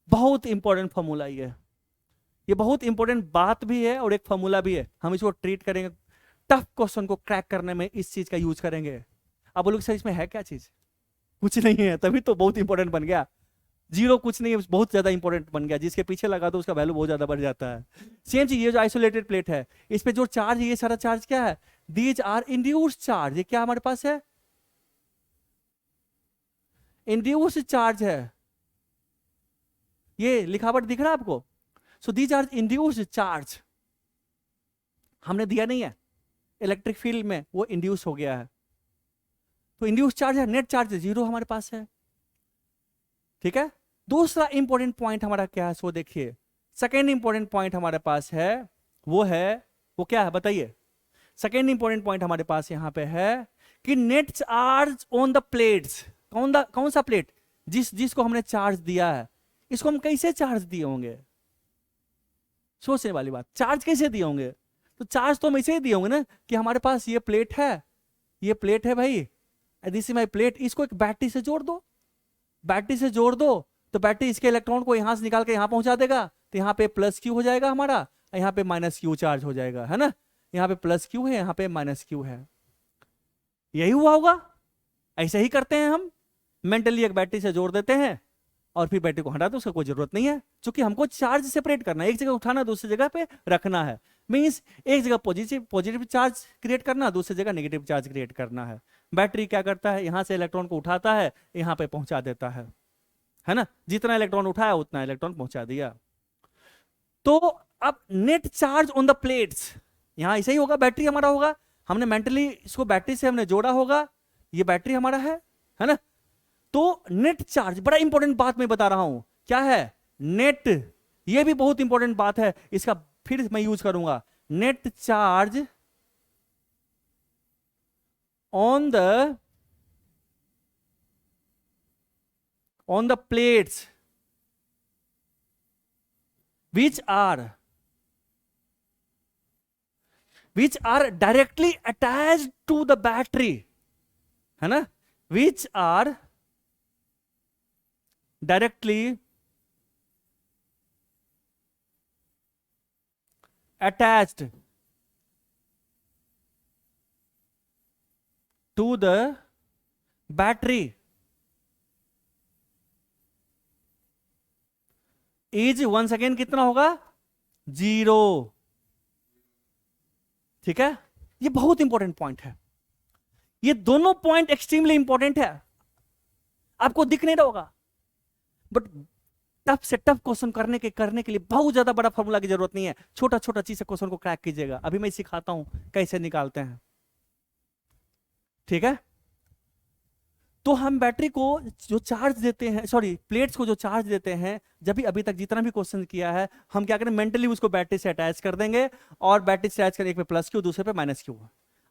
बहुत इंपॉर्टेंट फॉर्मूला ये बहुत इंपॉर्टेंट बात भी है और एक फॉर्मूला भी है। हम इसको ट्रीट करेंगे, टफ क्वेश्चन को क्रैक करने में इस चीज का यूज करेंगे। अब बोलोगे सर इसमें है क्या चीज, कुछ नहीं है, तभी तो बहुत इंपॉर्टेंट बन गया। जीरो कुछ नहीं है, बहुत ज्यादा इंपॉर्टेंट बन गया, जिसके पीछे लगा दो उसका वैल्यू बहुत ज्यादा बढ़ जाता है। सेम चीज, ये जो आइसोलेटेड प्लेट है, इस पे जो चार्ज है, ये सारा चार्ज क्या है, दीज आर इंड्यूस्ड चार्ज। ये क्या हमारे पास है, इंड्यूस्ड चार्ज है। ये लिखावट दिख रहा है आपको। So these are induced charge, हमने दिया नहीं है, इलेक्ट्रिक फील्ड में वो इंड्यूस हो गया है। तो इंड्यूस चार्ज है, नेट चार्ज जीरो हमारे पास है, ठीक है। दूसरा इंपॉर्टेंट पॉइंट हमारा क्या है, सो देखिए, सेकेंड इंपॉर्टेंट पॉइंट हमारे पास है, वो क्या है बताइए। सेकेंड इंपॉर्टेंट पॉइंट हमारे पास यहां पे है कि net charge on the plates, कौन सा प्लेट, जिसको हमने चार्ज दिया है, इसको हम कैसे चार्ज दिए होंगे, सोचने वाली बात, चार्ज कैसे दिए होंगे। तो चार्ज तो हम ऐसे ही दिए होंगे ना कि हमारे पास ये प्लेट है भाई, दिस इज माय प्लेट, इसको एक बैटरी से जोड़ दो, तो बैटरी इसके इलेक्ट्रॉन को यहां से निकाल के यहां पहुंचा देगा। तो यहाँ पे प्लस क्यू हो जाएगा हमारा, यहाँ पे माइनस क्यू चार्ज हो जाएगा, है ना। यहाँ पे प्लस क्यू है, यहाँ पे माइनस क्यू है, यही हुआ होगा। ऐसे ही करते हैं हम, मेंटली एक बैटरी से जोड़ देते हैं और फिर बैटरी को हटा दो, उसका कोई जरूरत नहीं है, क्योंकि हमको चार्ज सेपरेट करना है, एक जगह उठाना दूसरी जगह पे रखना है। मींस एक जगह पॉजिटिव चार्ज क्रिएट करना, दूसरी जगह नेगेटिव चार्ज क्रिएट करना है। बैटरी क्या करता है, यहां से इलेक्ट्रॉन को उठाता है, यहां पे पहुंचा देता है ना। जितना इलेक्ट्रॉन उठाया उतना इलेक्ट्रॉन पहुंचा दिया। तो अब net charge on the plates, यहां ऐसा ही होगा, बैटरी हमारा होगा, हमने मेंटली इसको बैटरी से हमने जोड़ा होगा, ये बैटरी हमारा है ना। तो नेट चार्ज, बड़ा इंपॉर्टेंट बात मैं बता रहा हूं, क्या है नेट, ये भी बहुत इंपॉर्टेंट बात है, इसका फिर मैं यूज करूंगा, net charge on the plates which are directly attached to the battery, है ना, which are directly attached to the battery is 1 second कितना होगा, 0, ठीक है, ये बहुत इंपॉर्टेंट पॉइंट है, ये दोनों पॉइंट एक्सट्रीमली इंपॉर्टेंट है, आपको दिख नहीं रहा होगा, बट टफ से टफ क्वेश्चन करने के लिए बहुत ज्यादा बड़ा फॉर्मूला की जरूरत नहीं है, छोटा छोटा चीज से क्वेश्चन को क्रैक कीजिएगा। अभी मैं सिखाता हूं कैसे निकालते हैं, ठीक है। तो हम बैटरी को जो चार्ज देते हैं, सॉरी प्लेट्स को जो चार्ज देते हैं, जब भी अभी तक जितना भी क्वेश्चन किया है, हम क्या करें, मेंटली उसको बैटरी से अटैच कर देंगे, और बैटरी से अटैच करें, एक पे प्लस क्यू दूसरे पे माइनस क्यू।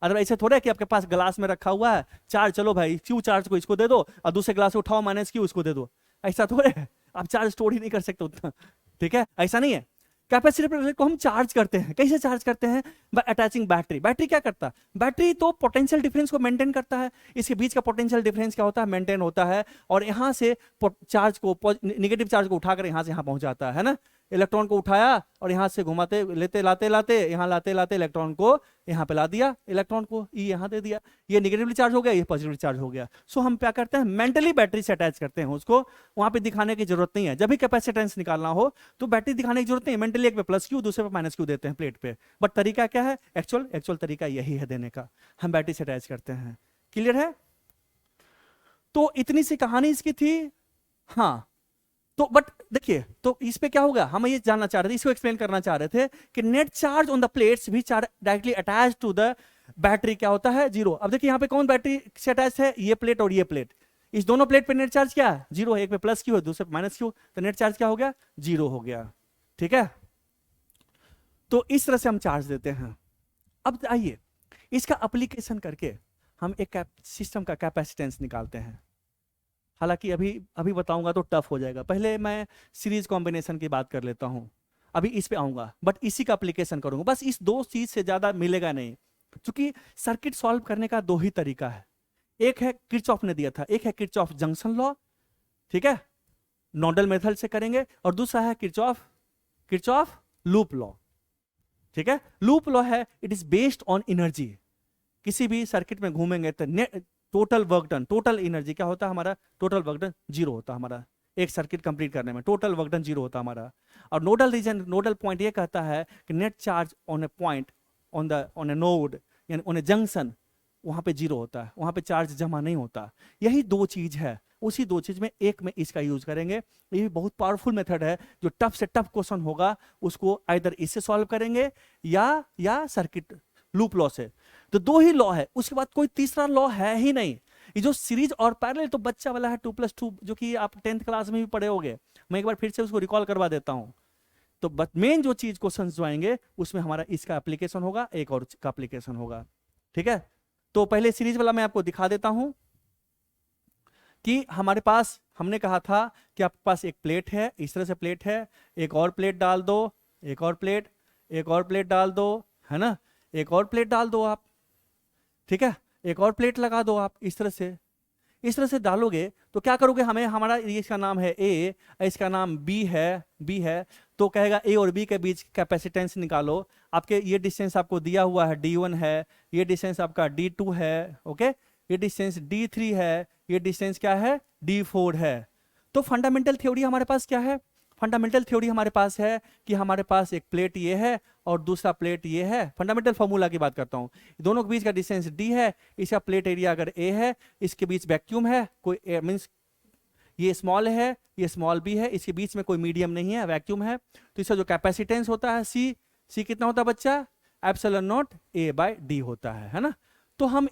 अगर ऐसे थोड़ा है कि आपके पास ग्लास में रखा हुआ है चार्ज, चलो भाई क्यू चार्ज को इसको दे दो और दूसरे ग्लास को उठाओ माइनस क्यू उसको दे दो, ऐसा थोड़े है, आप चार्ज स्टोर ही नहीं कर सकते उतना, ठीक है, ऐसा नहीं है। कैपेसिटर को हम चार्ज करते हैं, कैसे चार्ज करते हैं, बाय अटैचिंग बैटरी। बैटरी क्या करता है, बैटरी तो पोटेंशियल डिफरेंस को मेंटेन करता है, इसके बीच का पोटेंशियल डिफरेंस क्या होता है, मेंटेन होता है, और यहां से चार्ज को, नेगेटिव चार्ज को उठाकर यहां से यहां पहुंचाता है ना। इलेक्ट्रॉन को उठाया और यहां से घुमाते लेते लाते लाते यहां लाते लाते इलेक्ट्रॉन को यहां पे ला दिया, इलेक्ट्रॉन को ई यहां दे दिया, ये नेगेटिवली चार्ज हो गया, ये पॉजिटिवली चार्ज हो गया। सो हम क्या करते हैं, मेंटली बैटरी से अटैच करते हैं उसको, वहां पे दिखाने की जरूरत नहीं है। जब भी कैपेसिटेंस निकालना हो तो बैटरी दिखाने की जरूरत नहीं है, मेंटली एक पे प्लस क्यू दूसरे पे माइनस क्यू देते हैं प्लेट पे। बट तरीका क्या है, एक्चुअल तरीका यही है देने का, हम बैटरी से अटैच करते हैं। क्लियर है, तो इतनी सी कहानी इसकी थी। हाँ, तो बट देखिए, तो इस पे क्या होगा, हम ये जानना चाह रहे थे, इसको एक्सप्लेन करना चाह रहे थे कि net charge on the plates भी directly attach to the battery क्या होता है, जीरो। अब देखिए यहाँ पे कौन बैटरी से अटैच है, ये प्लेट और ये प्लेट, इस दोनों प्लेट पे नेट चार्ज क्या है, जीरो है, एक पे प्लस क्यू है दूसरे पे माइनस क्यू, तो नेट चार्ज क्या हो गया, जीरो हो गया, ठीक है। तो इस तरह से हम चार्ज देते हैं। अब आइए इसका एप्लीकेशन करके हम एक सिस्टम का कैपेसिटेंस निकालते हैं। हालांकि अभी बताऊंगा तो टफ हो जाएगा, पहले मैं सीरीज कॉम्बिनेशन की बात कर लेता हूं, अभी इस पे आऊंगा, बट इसी का एप्लीकेशन करूंगा, बस इस दो चीज से ज्यादा मिलेगा नहीं, क्योंकि सर्किट सॉल्व करने का दो ही तरीका है, एक है किरचॉफ ने दिया था, एक है किरचॉफ जंक्शन लॉ, ठीक है, नोडल मेथड से करेंगे, और दूसरा है किरचॉफ लूप लॉ, ठीक है। लूप लॉ है, it is based on energy, किसी भी सर्किट में घूमेंगे तो total work done, total energy क्या होता है हमारा, टोटल वर्क डन जीरो होता है हमारा, एक सर्किट कंप्लीट करने में टोटल वर्क डन जीरो होता है हमारा। और नोडल रीजन, नोडल पॉइंट ये कहता है कि net charge on A point on A node यानी ऑन ए जंक्शन, वहां पे जीरो होता है, वहां पे चार्ज जमा नहीं होता। यही दो चीज है, उसी दो चीज में एक में इसका यूज करेंगे। ये भी बहुत पावरफुल मेथड है, जो टफ से टफ क्वेश्चन होगा उसको आइदर इससे सॉल्व करेंगे या सर्किट लूप लॉ से। तो दो ही लॉ है, उसके बाद कोई तीसरा लॉ है ही नहीं। ये जो सीरीज और पैरेलल तो बच्चा वाला है 2+2, जो कि आप 10th क्लास में भी पढ़े होंगे, मैं एक बार फिर से उसको रिकॉल करवा देता हूं। तो मेन जो चीज क्वेश्चन जो आएंगे उसमें हमारा इसका एप्लीकेशन होगा, एक और का एप्लीकेशन होगा, ठीक है। तो पहले सीरीज वाला मैं आपको दिखा देता हूं कि हमारे पास, हमने कहा था कि आपके पास एक प्लेट है, इस तरह से प्लेट है, एक और प्लेट डाल दो, एक और प्लेट, एक और प्लेट डाल दो, है ना, एक और प्लेट डाल दो आप, ठीक है, एक और प्लेट लगा दो आप, इस तरह से डालोगे तो क्या करोगे, हमें हमारा इसका नाम है ए, इसका नाम बी है, तो कहेगा ए और बी के बीच कैपेसिटेंस निकालो। आपके ये डिस्टेंस आपको दिया हुआ है D1 है, ये डिस्टेंस आपका D2 है, ओके, ये डिस्टेंस D3 है, ये डिस्टेंस क्या है, D4 है। तो फंडामेंटल थ्योरी हमारे पास क्या है, फंडामेंटल थ्योरी हमारे पास है कि हमारे पास एक प्लेट ये है और दूसरा प्लेट ये है। फंडामेंटल फॉर्मूला की बात करता हूं, दोनों के बीच का डिस्टेंस D है, इसका प्लेट एरिया अगर A है, इसके बीच वैक्यूम है, कोई मींस ये स्मॉल है, ये स्मॉल b है, इसके बीच में कोई मीडियम नहीं है, वैक्यूम है। तो इसका जो कैपेसिटेंस होता है C कितना होता है बच्चा, एप्सिलॉन नॉट A/D होता है ना। तो हम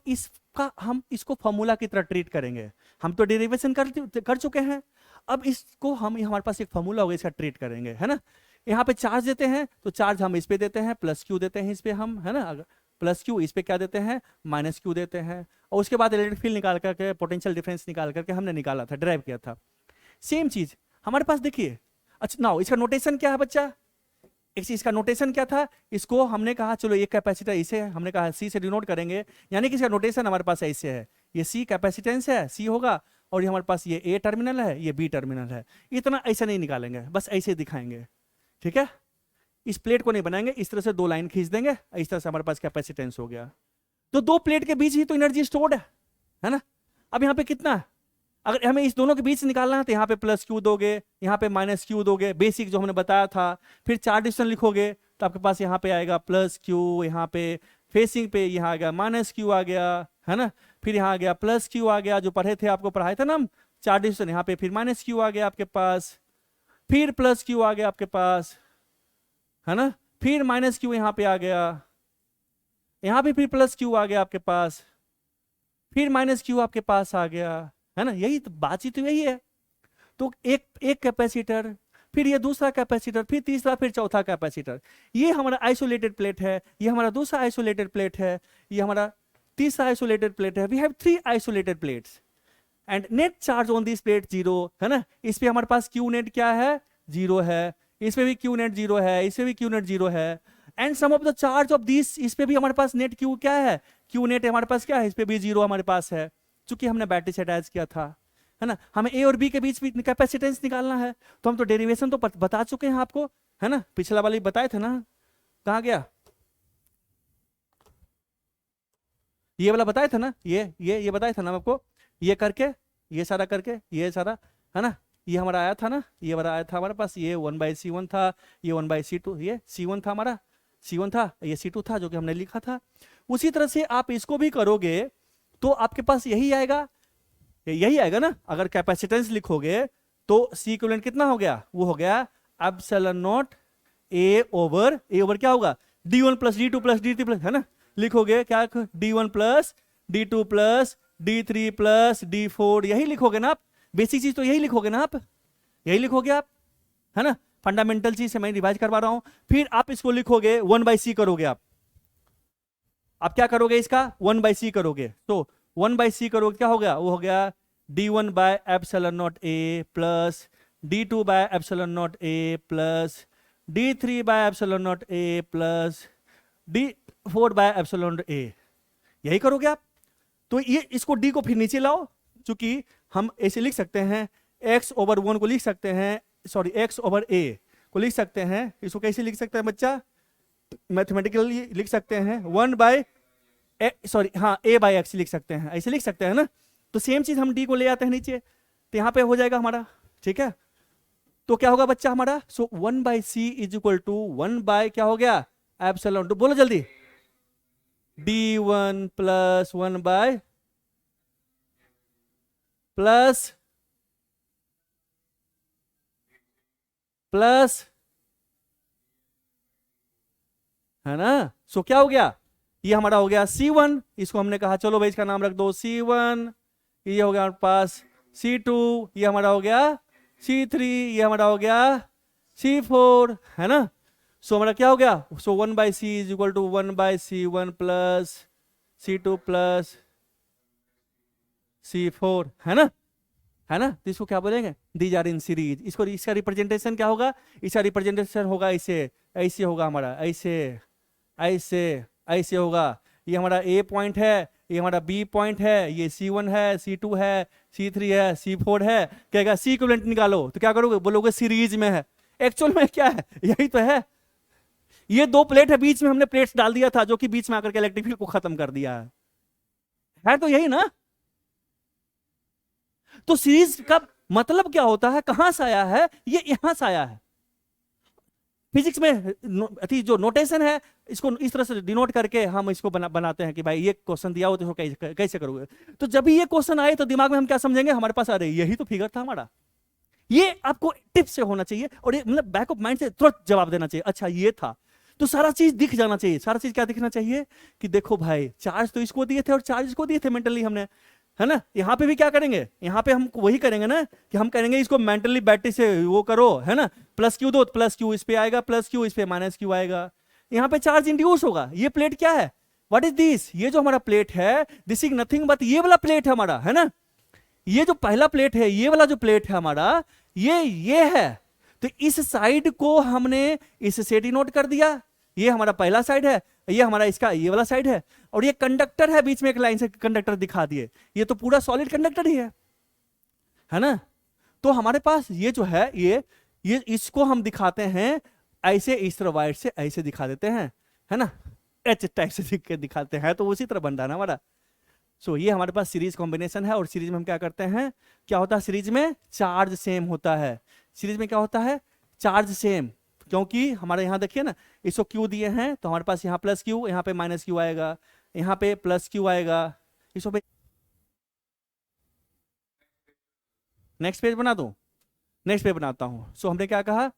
इसको फॉर्मूला की तरह ट्रीट करेंगे, हम तो डेरिवेशन कर चुके हैं, अब इसको हम, हमारे पास एक फॉर्मूला होगा, इसका ट्रीट करेंगे, है ना। यहाँ पे चार्ज देते हैं तो चार्ज हम इस पे देते हैं, प्लस क्यू देते हैं इस पे हम, है ना, प्लस क्यू, इस पे क्या देते हैं, माइनस क्यू देते हैं। और उसके बाद इलेक्ट्रिक फील्ड निकाल करके, पोटेंशियल डिफरेंस निकाल करके हमने निकाला था, ड्राइव किया था। सेम चीज हमारे पास देखिए। अच्छा नाउ इसका नोटेशन क्या है बच्चा, इसका नोटेशन क्या था, इसको हमने कहा चलो एक कैपेसिटर इसे हमने कहा C से डिनोट करेंगे, यानी कि इसका नोटेशन हमारे पास ऐसे है, ये C कैपेसिटेंस है, C होगा, और ये हमारे पास ये A टर्मिनल है, ये B टर्मिनल है। इतना ऐसा नहीं निकालेंगे, बस ऐसे दिखाएंगे, ठीक है। इस प्लेट को नहीं बनाएंगे, इस तरह से दो लाइन खींच देंगे, इस तरह से हमारे पास कैपेसिटेंस हो गया। तो दो प्लेट के बीच ही तो एनर्जी स्टोर्ड है ना। अब यहाँ पे कितना है, अगर हमें इस दोनों के बीच निकालना है तो यहाँ पे प्लस क्यू दोगे, यहाँ पे माइनस क्यू दोगे, बेसिक जो हमने बताया था। फिर चार डिस्टेंस लिखोगे तो आपके पास यहाँ पे आएगा प्लस क्यू, यहाँ पे फेसिंग पे यहाँ आ गया माइनस क्यू आ गया, है ना, फिर यहाँ आ गया प्लस क्यू आ गया, जो पढ़े थे आपको पढ़ाए थे ना हम चार डिस्टेंस, यहाँ पे फिर माइनस क्यू आ गया आपके पास, फिर प्लस क्यू आ गया आपके पास, है ना, फिर माइनस क्यू यहाँ पे आ गया, यहाँ पे फिर प्लस क्यू आ गया आपके पास, फिर माइनस क्यू आपके पास आ गया, है ना, यही तो बातचीत तो यही है। तो एक एक कैपेसिटर, फिर ये दूसरा कैपेसिटर, फिर तीसरा, फिर चौथा कैपेसिटर, ये हमारा आइसोलेटेड प्लेट है, ये हमारा दूसरा आइसोलेटेड प्लेट है, ये हमारा तीसरा आइसोलेटेड प्लेट है। We have 3 isolated plates and net charge on this plate 0, है ना, इस पे हमारे पास क्यू नेट क्या है, 0 है, इस पे भी क्यू नेट 0 है, इस पे भी क्यू नेट 0 है, and sum of the charge of this, इस पे भी हमारे पास नेट क्यू क्या है, क्यू नेट हमारे पास क्या है, इस पे भी 0 हमारे पास है, चूंकि हमने बैटरी से अटैच किया था, है ना। हमें ए और बी के बीच भी कैपेसिटेंस निकालना है, तो हम तो डेरिवेशन तो बता चुके हैं आपको, है ना, पिछला वाली बताए थे ना, कहाँ गया, ये वाला बताया था ना, ये बताया था ना आपको, ये करके, ये सारा करके, ये सारा, है ना, ये हमारा आया था ना, ये वाला आया था हमारे पास, ये 1/C1 था, ये 1/C2, ये C1 था हमारा, C1 था, ये C2 था जो कि हमने लिखा था। उसी तरह से आप इसको भी करोगे तो आपके पास यही आएगा, यही आएगा ना। अगर कैपेसिटेंस लिखोगे तो C इक्विवेलेंट कितना हो गया, वो हो गया एप्सिलॉन नॉट A ओवर क्या होगा, D1 plus D2 plus D3 plus, है ना, लिखोगे क्या, D1 plus D2 plus D3 plus D4, यही लिखोगे ना आप, बेसिक चीज तो यही लिखोगे ना आप, यही लिखोगे आप, है ना, फंडामेंटल चीज से मैं रिवाइज करवा रहा हूं। फिर आप इसको लिखोगे 1/C करोगे आप क्या करोगे, इसका 1/C करोगे, तो 1/C करोगे क्या हो गया, वो हो गया D1 bye epsilon naught A plus D2 bye epsilon naught A plus D3 bye epsilon naught A plus D4 bye epsilon naught A, यही करोगे आप। तो ये इसको D को फिर नीचे लाओ, चूंकि हम ऐसे लिख सकते हैं, x ओवर 1 को लिख सकते हैं, सॉरी x ओवर A को लिख सकते हैं, इसको कैसे लिख सकते हैं बच्चा, मैथमेटिकली लिख सकते हैं 1 बाय सॉरी हाँ A बाय x लिख सकते हैं, ऐसे लिख सकते हैं ना। तो सेम चीज हम D को ले आते हैं नीचे, तो यहाँ पे हो जाएगा हमारा, ठीक है। तो क्या होगा बच्चा हमारा, so 1/C is equal to 1 by क्या हो गया, एप्सिलॉन, तो बोलो जल्दी, D1 plus 1 bye plus plus, है ना। सो क्या हो गया, ये हमारा हो गया C1, इसको हमने कहा चलो भाई इसका नाम रख दो C1, ये हो गया हमारे पास C2, ये हमारा हो गया C3, ये हमारा हो गया C4, है ना। सो हमारा क्या हो गया, so 1/C is equal to 1/C1 plus C2 plus C4, है ना, है ना। तो इसको क्या बोलेंगे, दीज आर इन सीरीज। इसको, इसका रिप्रेजेंटेशन क्या होगा, इसका रिप्रेजेंटेशन होगा ऐसे, ऐसे होगा हमारा, ऐसे ऐसे ऐसे होगा। ये हमारा A पॉइंट है, ये हमारा B पॉइंट है, ये C1 है, C2 है, C3 है, C4 है। कहेगा C इक्विवेलेंट निकालो, तो क्या करोगे, बोलोगे सीरीज में है। एक्चुअल में क्या है, यही तो है, ये 2 प्लेट है, बीच में हमने प्लेट्स डाल दिया था, जो कि बीच में आकर के इलेक्ट्रिक फील्ड को खत्म कर दिया है तो यही ना। तो सीरीज का मतलब क्या होता है, कहां से आया है, ये यहां से आया है। फिजिक्स में जो नोटेशन है, इसको इस तरह से डिनोट करके हम इसको बनाते हैं कि भाई ये क्वेश्चन दिया हो तो इसको कैसे करोगे। तो जब भी ये क्वेश्चन आए तो दिमाग में हम क्या समझेंगे, हमारे पास अरे यही तो फिगर था हमारा। ये आपको टिप से होना चाहिए, और ये मतलब बैक ऑफ माइंड से तुरंत जवाब देना चाहिए, अच्छा ये था। तो सारा चीज दिख जाना चाहिए, सारा चीज क्या दिखना चाहिए कि देखो भाई चार्ज तो इसको दिए थे और चार्ज इसको दिए थे मेंटली हमने, है ना। यहाँ पे भी क्या करेंगे, यहाँ पे हम वही करेंगे ना, कि हम करेंगे इसको मेंटली बैटरी से वो करो, है ना, प्लस क्यू दो, प्लस क्यू इस पे आएगा, प्लस क्यू इस पे माइनस क्यू आएगा, यहाँ पे चार्ज इंड्यूस होगा। ये प्लेट क्या है, व्हाट इज दिस, ये जो हमारा प्लेट है, दिस इज नथिंग बट ये वाला प्लेट है हमारा, है ना। ये जो पहला प्लेट है, ये वाला जो प्लेट है हमारा, ये है। तो इस साइड को हमने इससे डिनोट कर दिया, ये हमारा पहला साइड है, ये हमारा इसका ये वाला साइड है, और ये कंडक्टर है, बीच में एक लाइन से कंडक्टर दिखा दिए, ये तो पूरा सॉलिड कंडक्टर ही है ना। तो हमारे पास ये जो है, ये इसको हम दिखाते हैं ऐसे, इस तरह वाइट से ऐसे दिखा देते हैं, है ना, एच टाइप से दिखाते हैं, तो उसी तरह बन रहा है हमारा। सो ये हमारे पास सीरीज कॉम्बिनेशन है, और सीरीज में हम क्या करते हैं, क्या होता है सीरीज में, चार्ज सेम होता है। सीरीज में क्या होता है, चार्ज सेम, क्योंकि हमारे यहाँ देखिए ना, इसको क्यू दिए हैं तो हमारे पास यहाँ प्लस क्यू, यहाँ पे माइनस क्यू आएगा, यहाँ पे प्लस क्यू आएगा। इसको पे नेक्स्ट पेज बना दूं, नेक्स्ट पेज बनाता हूं। सो हमने क्या कहा,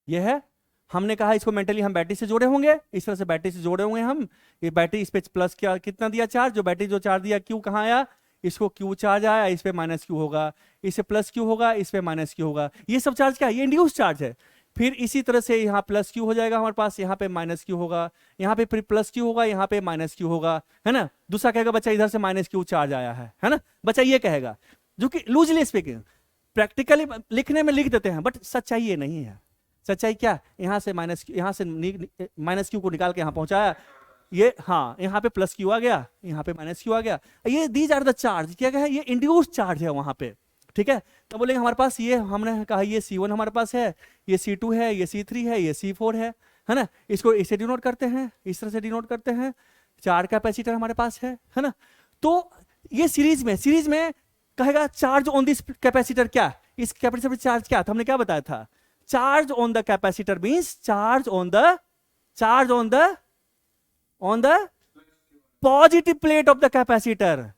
ये है, हमने कहा इसको मेंटली हम बैटरी से जोड़े होंगे, इस तरह से बैटरी से जोड़े होंगे हम। ये बैटरी, इस पे प्लस क्या कितना दिया चार्ज, जो बैटरी जो चार्ज दिया क्यू कहाँ आया, इसको क्यू चार्ज आया, इस पे माइनस क्यू होगा, इस पे प्लस क्यू होगा, इस पे माइनस क्यू होगा। ये सब चार्ज क्या है, ये इंड्यूस चार्ज है। फिर इसी तरह से यहाँ प्लस क्यू हो जाएगा हमारे पास, यहाँ पे माइनस क्यू होगा, यहाँ पे फिर प्लस क्यू होगा, यहाँ पे माइनस क्यू होगा, है ना। दूसरा कहेगा बच्चा इधर से माइनस क्यू चार्ज आया है ना, बच्चा ये कहेगा, जो कि लूजली स्पीकिंग, प्रैक्टिकली लिखने में लिख देते हैं, बट सच्चाई ये नहीं है। सच्चाई क्या, यहाँ से माइनस, यहाँ से माइनस क्यू को निकाल के यहाँ पहुंचाया, ये हाँ, यहाँ पे प्लस क्यू आ गया, यहाँ पे माइनस क्यू आ गया, ये दीज आर द चार्ज, क्या है, ये इंड्यूस चार्ज है वहां पे, ठीक है। तो बोलेंगे हमारे पास ये, हमने कहा ये C1 हमारे पास है, ये C2 है, ये C3 है, ये C4 है ना। इसको इसे डिनोट करते हैं, इस तरह से डिनोट करते हैं, 4 कैपेसिटर हमारे पास है ना। तो ये सीरीज में कहेगा चार्ज ऑन दिस कैपेसिटर, क्या इस कैपेसिटर पे चार्ज क्या था, हमने क्या बताया था, charge on the capacitor means charge on the positive plate of the capacitor,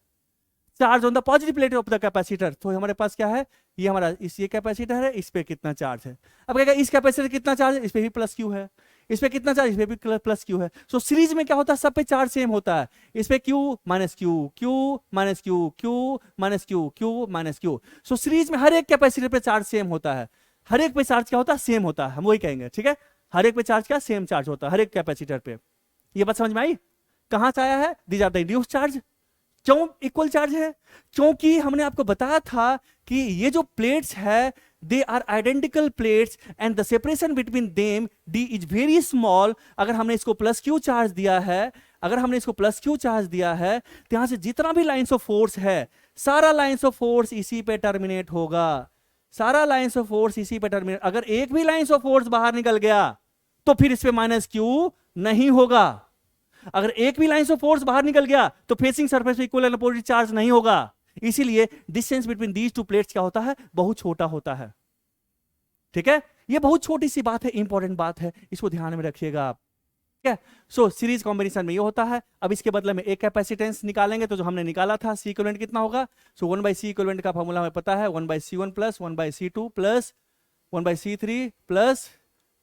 charge on the positive plate of the capacitor. तो हमारे पास क्या है, ये हमारा ये कैपेसिटर है, इस पे कितना चार्ज है। अब कहेगा इस कैपेसिटर कितना चार्ज है, इस पे भी प्लस क्यू है, इस पे कितना चार्ज, इस पे भी प्लस क्यू है। सो सीरीज में क्या होता है, सब पे चार्ज सेम होता है, इस पे Q minus Q, Q minus Q, Q minus Q, Q minus Q. सो सीरीज में हर एक कैपेसिटर पे चार्ज सेम होता है, हर एक पे चार्ज क्या होता है, सेम होता है, हम वही कहेंगे, ठीक है। हर एक पे चार्ज क्या, सेम चार्ज होता है हर एक कैपेसिटर पे। ये बात समझ में आई, कहां से आया है, these are the induced charge. क्यों इक्वल चार्ज है, क्योंकि हमने आपको बताया था कि ये जो प्लेट्स है, they are identical plates and the separation between them D is very small. अगर हमने इसको प्लस क्यू चार्ज दिया है, अगर हमने इसको प्लस क्यू चार्ज दिया है, तो यहां से जितना भी लाइंस ऑफ फोर्स है, सारा लाइंस ऑफ फोर्स इसी पे टर्मिनेट होगा, सारा लाइंस ऑफ फोर्स इसी पे टर्मिनेट। अगर एक भी लाइंस ऑफ फोर्स बाहर निकल गया तो फिर इस पे माइनस क्यू नहीं होगा। अगर एक भी लाइन ऑफ फोर्स बाहर निकल गया तो फेसिंग सरफेस पे इक्वल एंड अपोजिट चार्ज नहीं होगा। इसीलिए distance between these two plates क्या होता है, बहुत छोटा होता है, ठीक है। ये बहुत छोटी सी बात है, इंपॉर्टेंट बात है, इसको ध्यान में रखिएगा आप, ठीक है। सो सीरीज कॉम्बिनेशन में ये होता है। अब इसके बदले में एक कैपेसिटेंस निकालेंगे, तो जो हमने निकाला था सी इक्विवेलेंट कितना होगा, सो 1/c इक्विवेलेंट का फॉर्मूला हमें पता है, 1/c1 plus 1/c2 plus 1/c3 plus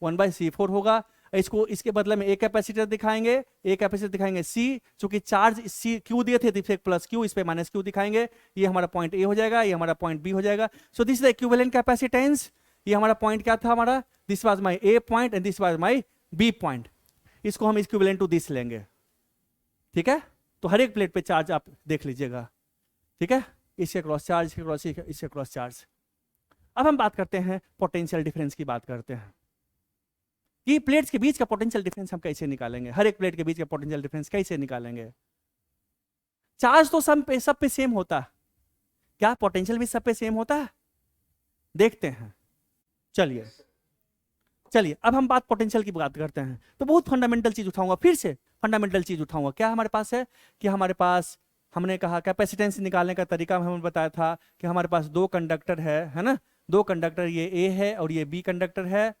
1/c4 होगा। इसको इसके बदले में एक कैपेसिटर दिखाएंगे, एक कैपेसिटर दिखाएंगे C, चूंकि चार्ज C क्यू दिए थे, तो प्लस क्यू, इस पे माइनस क्यू दिखाएंगे। ये हमारा पॉइंट A हो जाएगा, ये हमारा पॉइंट B हो जाएगा। सो this is the equivalent capacitance. ये हमारा पॉइंट क्या था, हमारा this was my A point and this was my B point. इसको हम इक्विवेलेंट टू दिस लेंगे, ठीक है। तो हर एक प्लेट पे चार्ज आप देख लीजिएगा, ठीक है, इसके क्रॉस चार्ज, इसके क्रॉस, इसके क्रॉस चार्ज। अब हम बात करते हैं पोटेंशियल डिफरेंस की, बात करते हैं कि प्लेट्स के बीच का पोटेंशियल डिफरेंस हम कैसे निकालेंगे, हर एक प्लेट के बीच का पोटेंशियल डिफरेंस कैसे निकालेंगे। चार्ज तो सब पे सेम होता है, क्या पोटेंशियल भी सब पे सेम होता है, देखते हैं। चलिए अब हम बात पोटेंशियल की बात करते हैं। तो बहुत फंडामेंटल चीज उठाऊंगा, फिर से फंडामेंटल चीज उठाऊंगा। क्या हमारे पास है कि हमारे पास, हमने कहा कैपेसिटेंस निकालने का तरीका हमें बताया था कि हमारे पास दो कंडक्टर है ना, दो कंडक्टर, ये A है और ये B कंडक्टर है,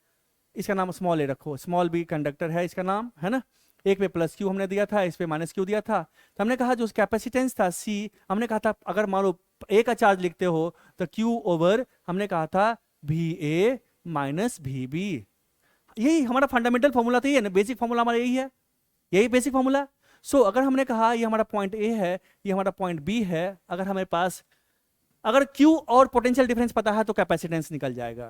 इसका नाम स्मॉल a रखो, स्मॉल b कंडक्टर है इसका नाम, है ना। एक पे प्लस क्यू हमने दिया था, इस पे माइनस क्यू दिया था। तो हमने कहा जो कैपेसिटेंस था C, हमने कहा था अगर मान लो A का चार्ज लिखते हो तो Q ओवर, हमने कहा था VA माइनस VB। यही हमारा फंडामेंटल फॉर्मूला था, ये बेसिक फॉर्मूला हमारा यही है, यही बेसिक फॉर्मूला। सो अगर हमने कहा ये हमारा पॉइंट A है, ये हमारा पॉइंट B है, अगर हमारे पास, अगर Q और पोटेंशियल डिफरेंस पता है तो कैपेसिटेंस निकल जाएगा।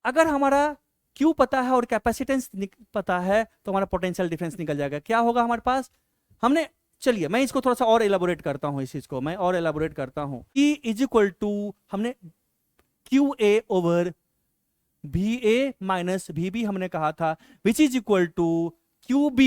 अगर हमारा Q पता है और कैपेसिटेंस पता है तो हमारा पोटेंशियल डिफरेंस निकल जाएगा। क्या होगा हमारे पास, हमने, चलिए मैं इसको थोड़ा सा और एलाबोरेट करता हूं, इस चीज को मैं और एलाबोरेट करता हूं। E इज इक्वल टू, हमने QA over VA minus VB हमने कहा था, which is equal to QB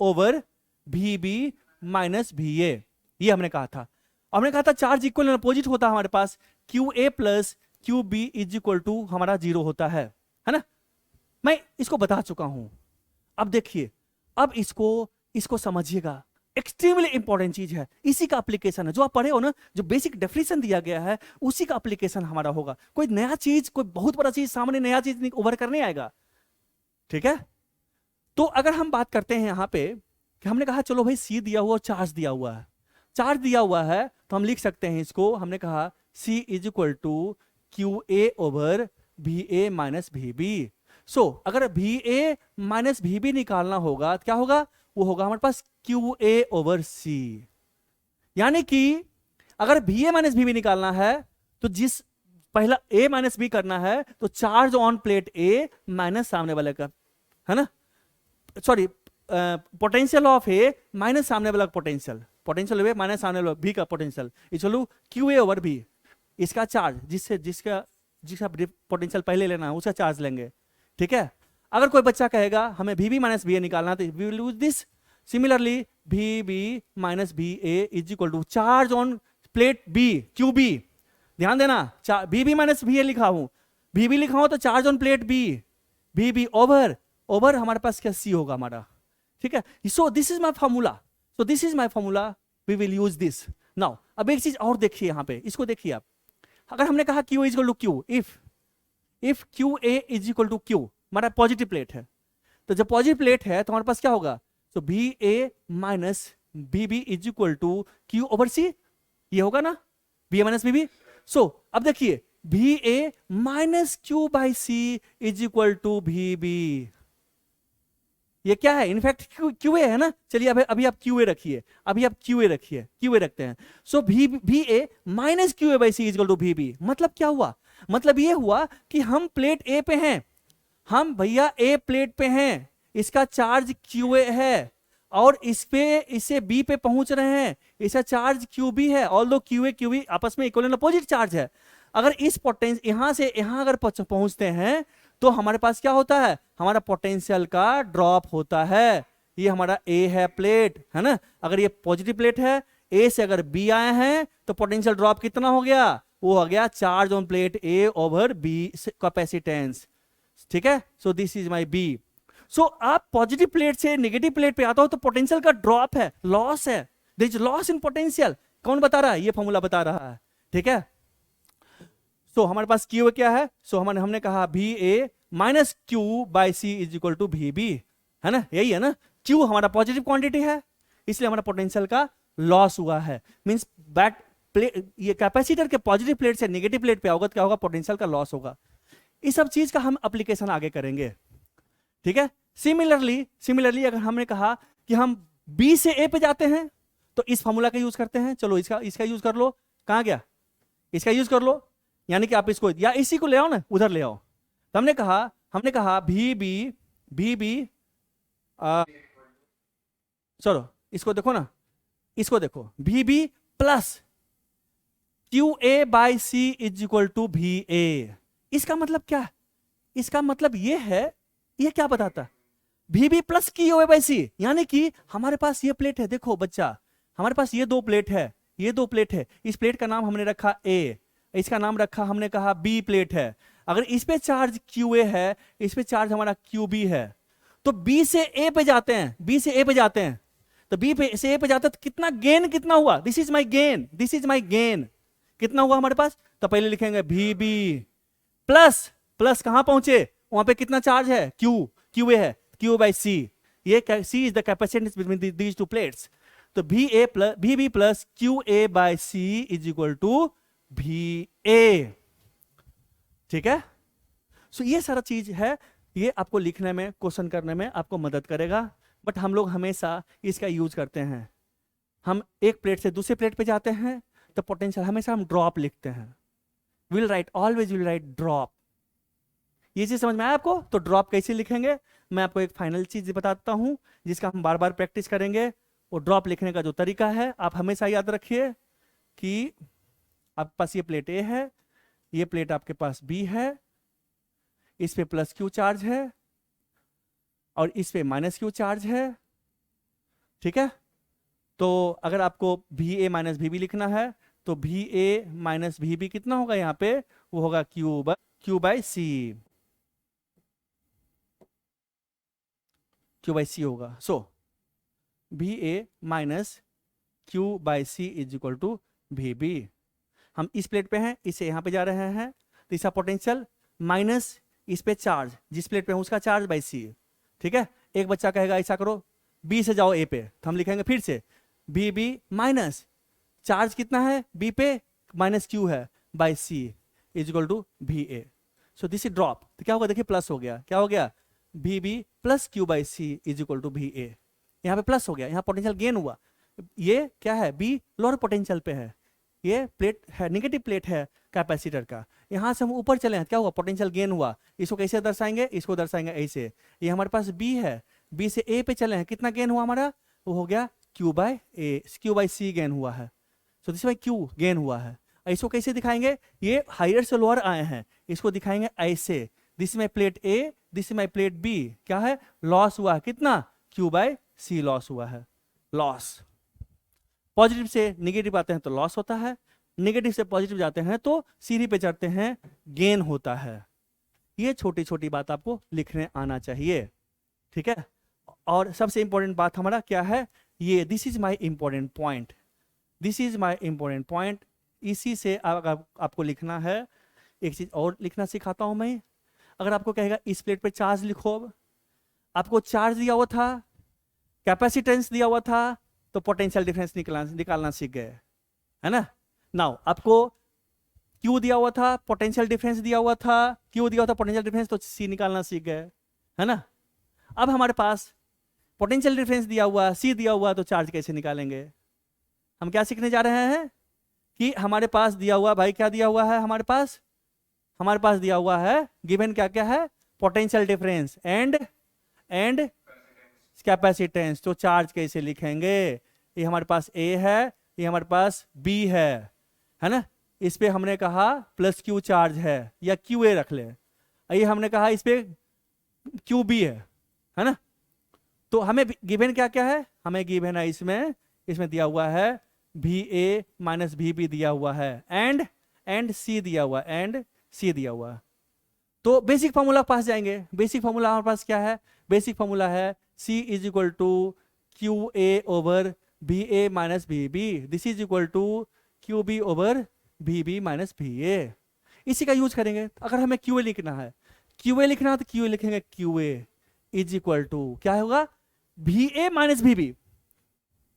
over VB minus VA, ये हमने कहा था। हमने कहा था चार्ज इक्वल एंड अपोजिट होता है हमारे पास, QA plus QB is equal to हमारा 0 होता है ना। मैं इसको बता चुका हूं। अब देखिए, अब इसको समझिएगा, एक्सट्रीमली इंपॉर्टेंट चीज है, इसी का एप्लीकेशन है। जो आप पढ़े हो ना, जो बेसिक डेफिनेशन दिया गया है, उसी का एप्लीकेशन हमारा होगा। कोई नया चीज, कोई बहुत बड़ा चीज सामने नया चीज उभर कर नहीं आएगा। ठीक है, तो अगर हम बात करते हैं यहां पे कि हमने कहा चलो भाई सी दिया हुआ और चार्ज दिया हुआ है, चार्ज दिया हुआ है तो हम लिख सकते हैं इसको, हमने कहा C is equal to Q A over V A minus V B. So अगर V A minus V B निकालना होगा तो क्या होगा, वो होगा हमारे पास क्यू ए ओवर सी। यानी कि अगर V A minus V B निकालना है तो जिस पहला ए माइनस बी करना है तो charge on plate A minus सामने वाले का, है ना, sorry potential of A minus सामने वाला पोटेंशियल, पोटेंशियल ए माइनस सामने वाला बी का potential equal Q A over B. इसका चार्ज जिससे जिसका जिसका पोटेंशियल पहले लेना है उसका चार्ज लेंगे। ठीक है, अगर कोई बच्चा कहेगा हमें V B minus B A निकालना तो we will use this. Similarly V B minus B A is equal to charge on plate B Q B. ध्यान देना, B B minus B A लिखा हूं, बी बी लिखा हूं तो charge on plate B, B B over over हमारे पास क्या सी होगा हमारा। ठीक है, so this is my formula, so this is my formula, we will use this now. अब एक चीज और देखिए यहां पे, इसको देखिए आप, अगर हमने कहा Q is equal to Q, if Q A is equal to Q, हमारा पॉजिटिव प्लेट है, तो जब पॉजिटिव प्लेट है तो हमारे पास क्या होगा, तो B A minus B B is equal to Q over C, ये होगा ना, B A minus B B. So अब देखिए B A minus Q by C is equal to V B, ये क्या है, इनफैक्ट क्यू ए है ना। चलिए अभी आप क्यू ए रखिए, अभी आप क्यू ए रखिए, क्यू ए रखते हैं। So V A minus Q A by C is equal to V B. मतलब क्या हुआ, मतलब ये हुआ कि हम प्लेट ए पे हैं, हम भैया ए प्लेट पे हैं, इसका चार्ज क्यू ए है और इस पे इसे बी पे पहुंच रहे हैं, इसका चार्ज क्यू बी है। Although Q A Q B आपस में इक्वल एंड अपोजिट चार्ज है। अगर इस पोटेंशियल यहां से यहां अगर पहुंचते हैं तो हमारे पास क्या होता है, हमारा पोटेंशियल का ड्रॉप होता है। ये हमारा ए है प्लेट, है ना, अगर ये पॉजिटिव प्लेट है, ए से अगर बी आए हैं तो पोटेंशियल ड्रॉप कितना हो गया, वो हो गया charge on plate A over B capacitance. ठीक है, so this is my B. सो आप पॉजिटिव प्लेट से नेगेटिव प्लेट पे आता हो तो पोटेंशियल का ड्रॉप है, लॉस है, there is loss in potential. कौन बता रहा है, ये फॉर्मूला बता रहा है। ठीक है, सो हमारे पास क्यू क्या है, सो हमने कहा V A minus Q by C is equal to V B, है ना, यही है ना। क्यू हमारा पॉजिटिव क्वांटिटी है, इसलिए हमारा पोटेंशियल का लॉस हुआ है। मींस बैट प्लेट, ये कैपेसिटर के पॉजिटिव प्लेट से नेगेटिव प्लेट पे आओगे तो क्या होगा, पोटेंशियल का लॉस होगा। इस सब चीज का हम एप्लीकेशन आगे करेंगे। ठीक है, सिमिलरली अगर हमने कहा कि हम बी से ए पे जाते हैं तो इस फॉर्मूला का यूज करते हैं। चलो इसका यूज कर लो, कहां गया, इसका यूज कर लो, यानी कि आप इसको या इसी को ले आओ ना, उधर ले आओ। तो हमने कहा भी बी चलो इसको देखो ना, इसको देखो, V B plus Q A by C is equal to V A. इसका मतलब क्या, इसका मतलब ये है, ये क्या बताता, V B plus Q A by C, यानी कि हमारे पास ये प्लेट है, देखो बच्चा, हमारे पास ये दो प्लेट है, ये दो प्लेट है, इस प्लेट का नाम हमने रखा ए, इसका नाम रखा हमने कहा बी प्लेट है। अगर इस पे चार्ज क्यू ए है, इस पे चार्ज हमारा क्यू बी है, तो बी से ए पे जाते हैं, बी से ए पे जाते हैं, तो बी पे से ए पे जाते हैं तो कितना गेन कितना हुआ, this is my gain, this is my gain, कितना हुआ हमारे पास, तो पहले लिखेंगे भी बी प्लस प्लस कहां पहुंचे, वहां पे कितना चार्ज है, क्यू ए है, क्यू बाई सी, ये C is the capacitance between these two plates. तो V B plus Q A by C is equal to V A. ठीक है, सो ये सारा चीज है, ये आपको लिखने में, क्वेश्चन करने में आपको मदद करेगा। बट हम लोग हमेशा इसका यूज करते हैं, हम एक प्लेट से दूसरे प्लेट पे जाते हैं तो पोटेंशियल हमेशा हम ड्रॉप लिखते हैं, will write, always will write drop. ये चीज समझ में आया आपको, तो ड्रॉप कैसे लिखेंगे, मैं आपको एक फाइनल चीज बताता हूं जिसका हम बार बार प्रैक्टिस करेंगे। वो ड्रॉप लिखने का जो तरीका है, आप हमेशा याद रखिए कि आपके पास ये प्लेट ए है, ये प्लेट आपके पास बी है, इस पे प्लस क्यू चार्ज है और इस पे माइनस क्यू चार्ज है। ठीक है, तो अगर आपको भी ए माइनस भी बी लिखना है तो भी ए माइनस भी बी कितना होगा, यहाँ पे वो होगा Q by C, Q by C होगा। So V A minus Q by C is equal to V B. हम इस प्लेट पे हैं, इसे यहाँ पे जा रहे हैं, तो इसका पोटेंशियल माइनस इस पे चार्ज, जिस प्लेट पे है उसका चार्ज बाई सी। ठीक है, एक बच्चा कहेगा ऐसा करो, बी से जाओ ए पे, तो हम लिखेंगे फिर से बी बी माइनस चार्ज कितना है बी पे माइनस क्यू है by C is equal to V A. So this is drop, तो क्या होगा देखिए प्लस हो गया, क्या हो गया V B plus Q by C is equal to V A. यहाँ पे प्लस हो गया, यहाँ पोटेंशियल गेन हुआ। ये क्या है बी लोअर पोटेंशियल पे है, ये प्लेट है नेगेटिव प्लेट है कैपेसिटर का, यहाँ से हम ऊपर चले हैं, क्या हुआ पोटेंशियल गेन हुआ। इसको कैसे दर्शाएंगे, इसको दर्शाएंगे ऐसे, ये हमारे पास बी है, बी से ए पे चले हैं, कितना गेन हुआ हमारा, वो हो गया Q by A, Q by C gain हुआ है। So this by Q gain हुआ है। इसको कैसे दिखाएंगे, ये हायर से लोअर आए हैं, इसको दिखाएंगे ऐसे, दिस में प्लेट ए, दिस में प्लेट बी, क्या है लॉस हुआ है, कितना क्यू बाई सी लॉस हुआ है। लॉस पॉजिटिव से निगेटिव आते हैं तो लॉस होता है, नेगेटिव से पॉजिटिव जाते हैं तो सीढ़ी पे चढ़ते हैं गेन होता है। ये छोटी छोटी बात आपको लिखने आना चाहिए, ठीक है। और सबसे इंपॉर्टेंट बात हमारा क्या है, ये this is my important point, this is my important point. इसी से आपको लिखना है। एक चीज और लिखना सिखाता हूं मैं, अगर आपको कहेगा इस प्लेट पे चार्ज लिखो, आपको चार्ज दिया हुआ था, कैपेसिटेंस दिया हुआ था, तो पोटेंशियल डिफरेंस निकालना सीख गए, है ना। नाउ आपको क्यू दिया हुआ था, पोटेंशियल डिफरेंस दिया हुआ था, क्यू दिया हुआ था पोटेंशियल डिफरेंस, तो सी निकालना सीख गए, है ना। अब हमारे पास पोटेंशियल डिफरेंस दिया हुआ, सी दिया हुआ, तो चार्ज कैसे निकालेंगे। हम क्या सीखने जा रहे हैं कि हमारे पास दिया हुआ, भाई क्या दिया हुआ है हमारे पास दिया हुआ है गिवन क्या क्या है, पोटेंशियल डिफरेंस एंड कैपेसिटेंस। तो चार्ज कैसे लिखेंगे, ये हमारे पास ए है, ये हमारे पास बी है ना। इस पे हमने कहा प्लस क्यू चार्ज है या क्यू ए रख ले, ये हमने कहा इस पे क्यू बी है ना। तो हमें गिवन क्या क्या है, हमें गिवन है इसमें दिया हुआ है V A minus V B दिया हुआ है, एंड सी दिया हुआ, तो बेसिक फॉर्मूला पास जाएंगे। बेसिक फॉर्मूला हमारे पास क्या है, बेसिक फॉर्मूला है C is equal to Q A over B A minus B B, this is equal to Q B over B B minus B A. इसी का यूज करेंगे। अगर हमें क्यू ए लिखना है, तो क्यू ए लिखेंगे, Q A is equal to क्या होगा B A minus B B,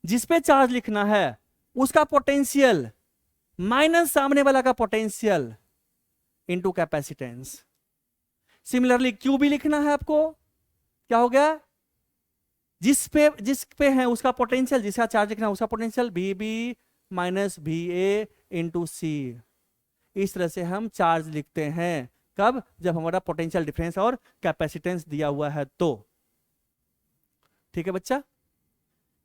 जिसपे चार्ज लिखना है उसका पोटेंशियल माइनस सामने वाला का potential into capacitance. Similarly Q B लिखना है आपको, क्या हो गया जिस पे है उसका पोटेंशियल, जिसका चार्ज लिखना है उसका potential B B minus B A into C. इस तरह से हम चार्ज लिखते हैं, कब, जब हमारा पोटेंशियल डिफरेंस और कैपेसिटेंस दिया हुआ है तो। ठीक है बच्चा,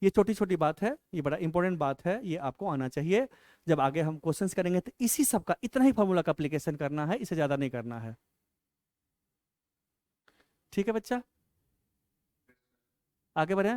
ये छोटी छोटी बात है, ये बड़ा इंपॉर्टेंट बात है, ये आपको आना चाहिए। जब आगे हम क्वेश्चंस करेंगे तो इसी सब का, इतना ही फॉर्मूला का एप्लीकेशन करना है, इसे ज्यादा नहीं करना है। ठीक है बच्चा, आगे बढ़े।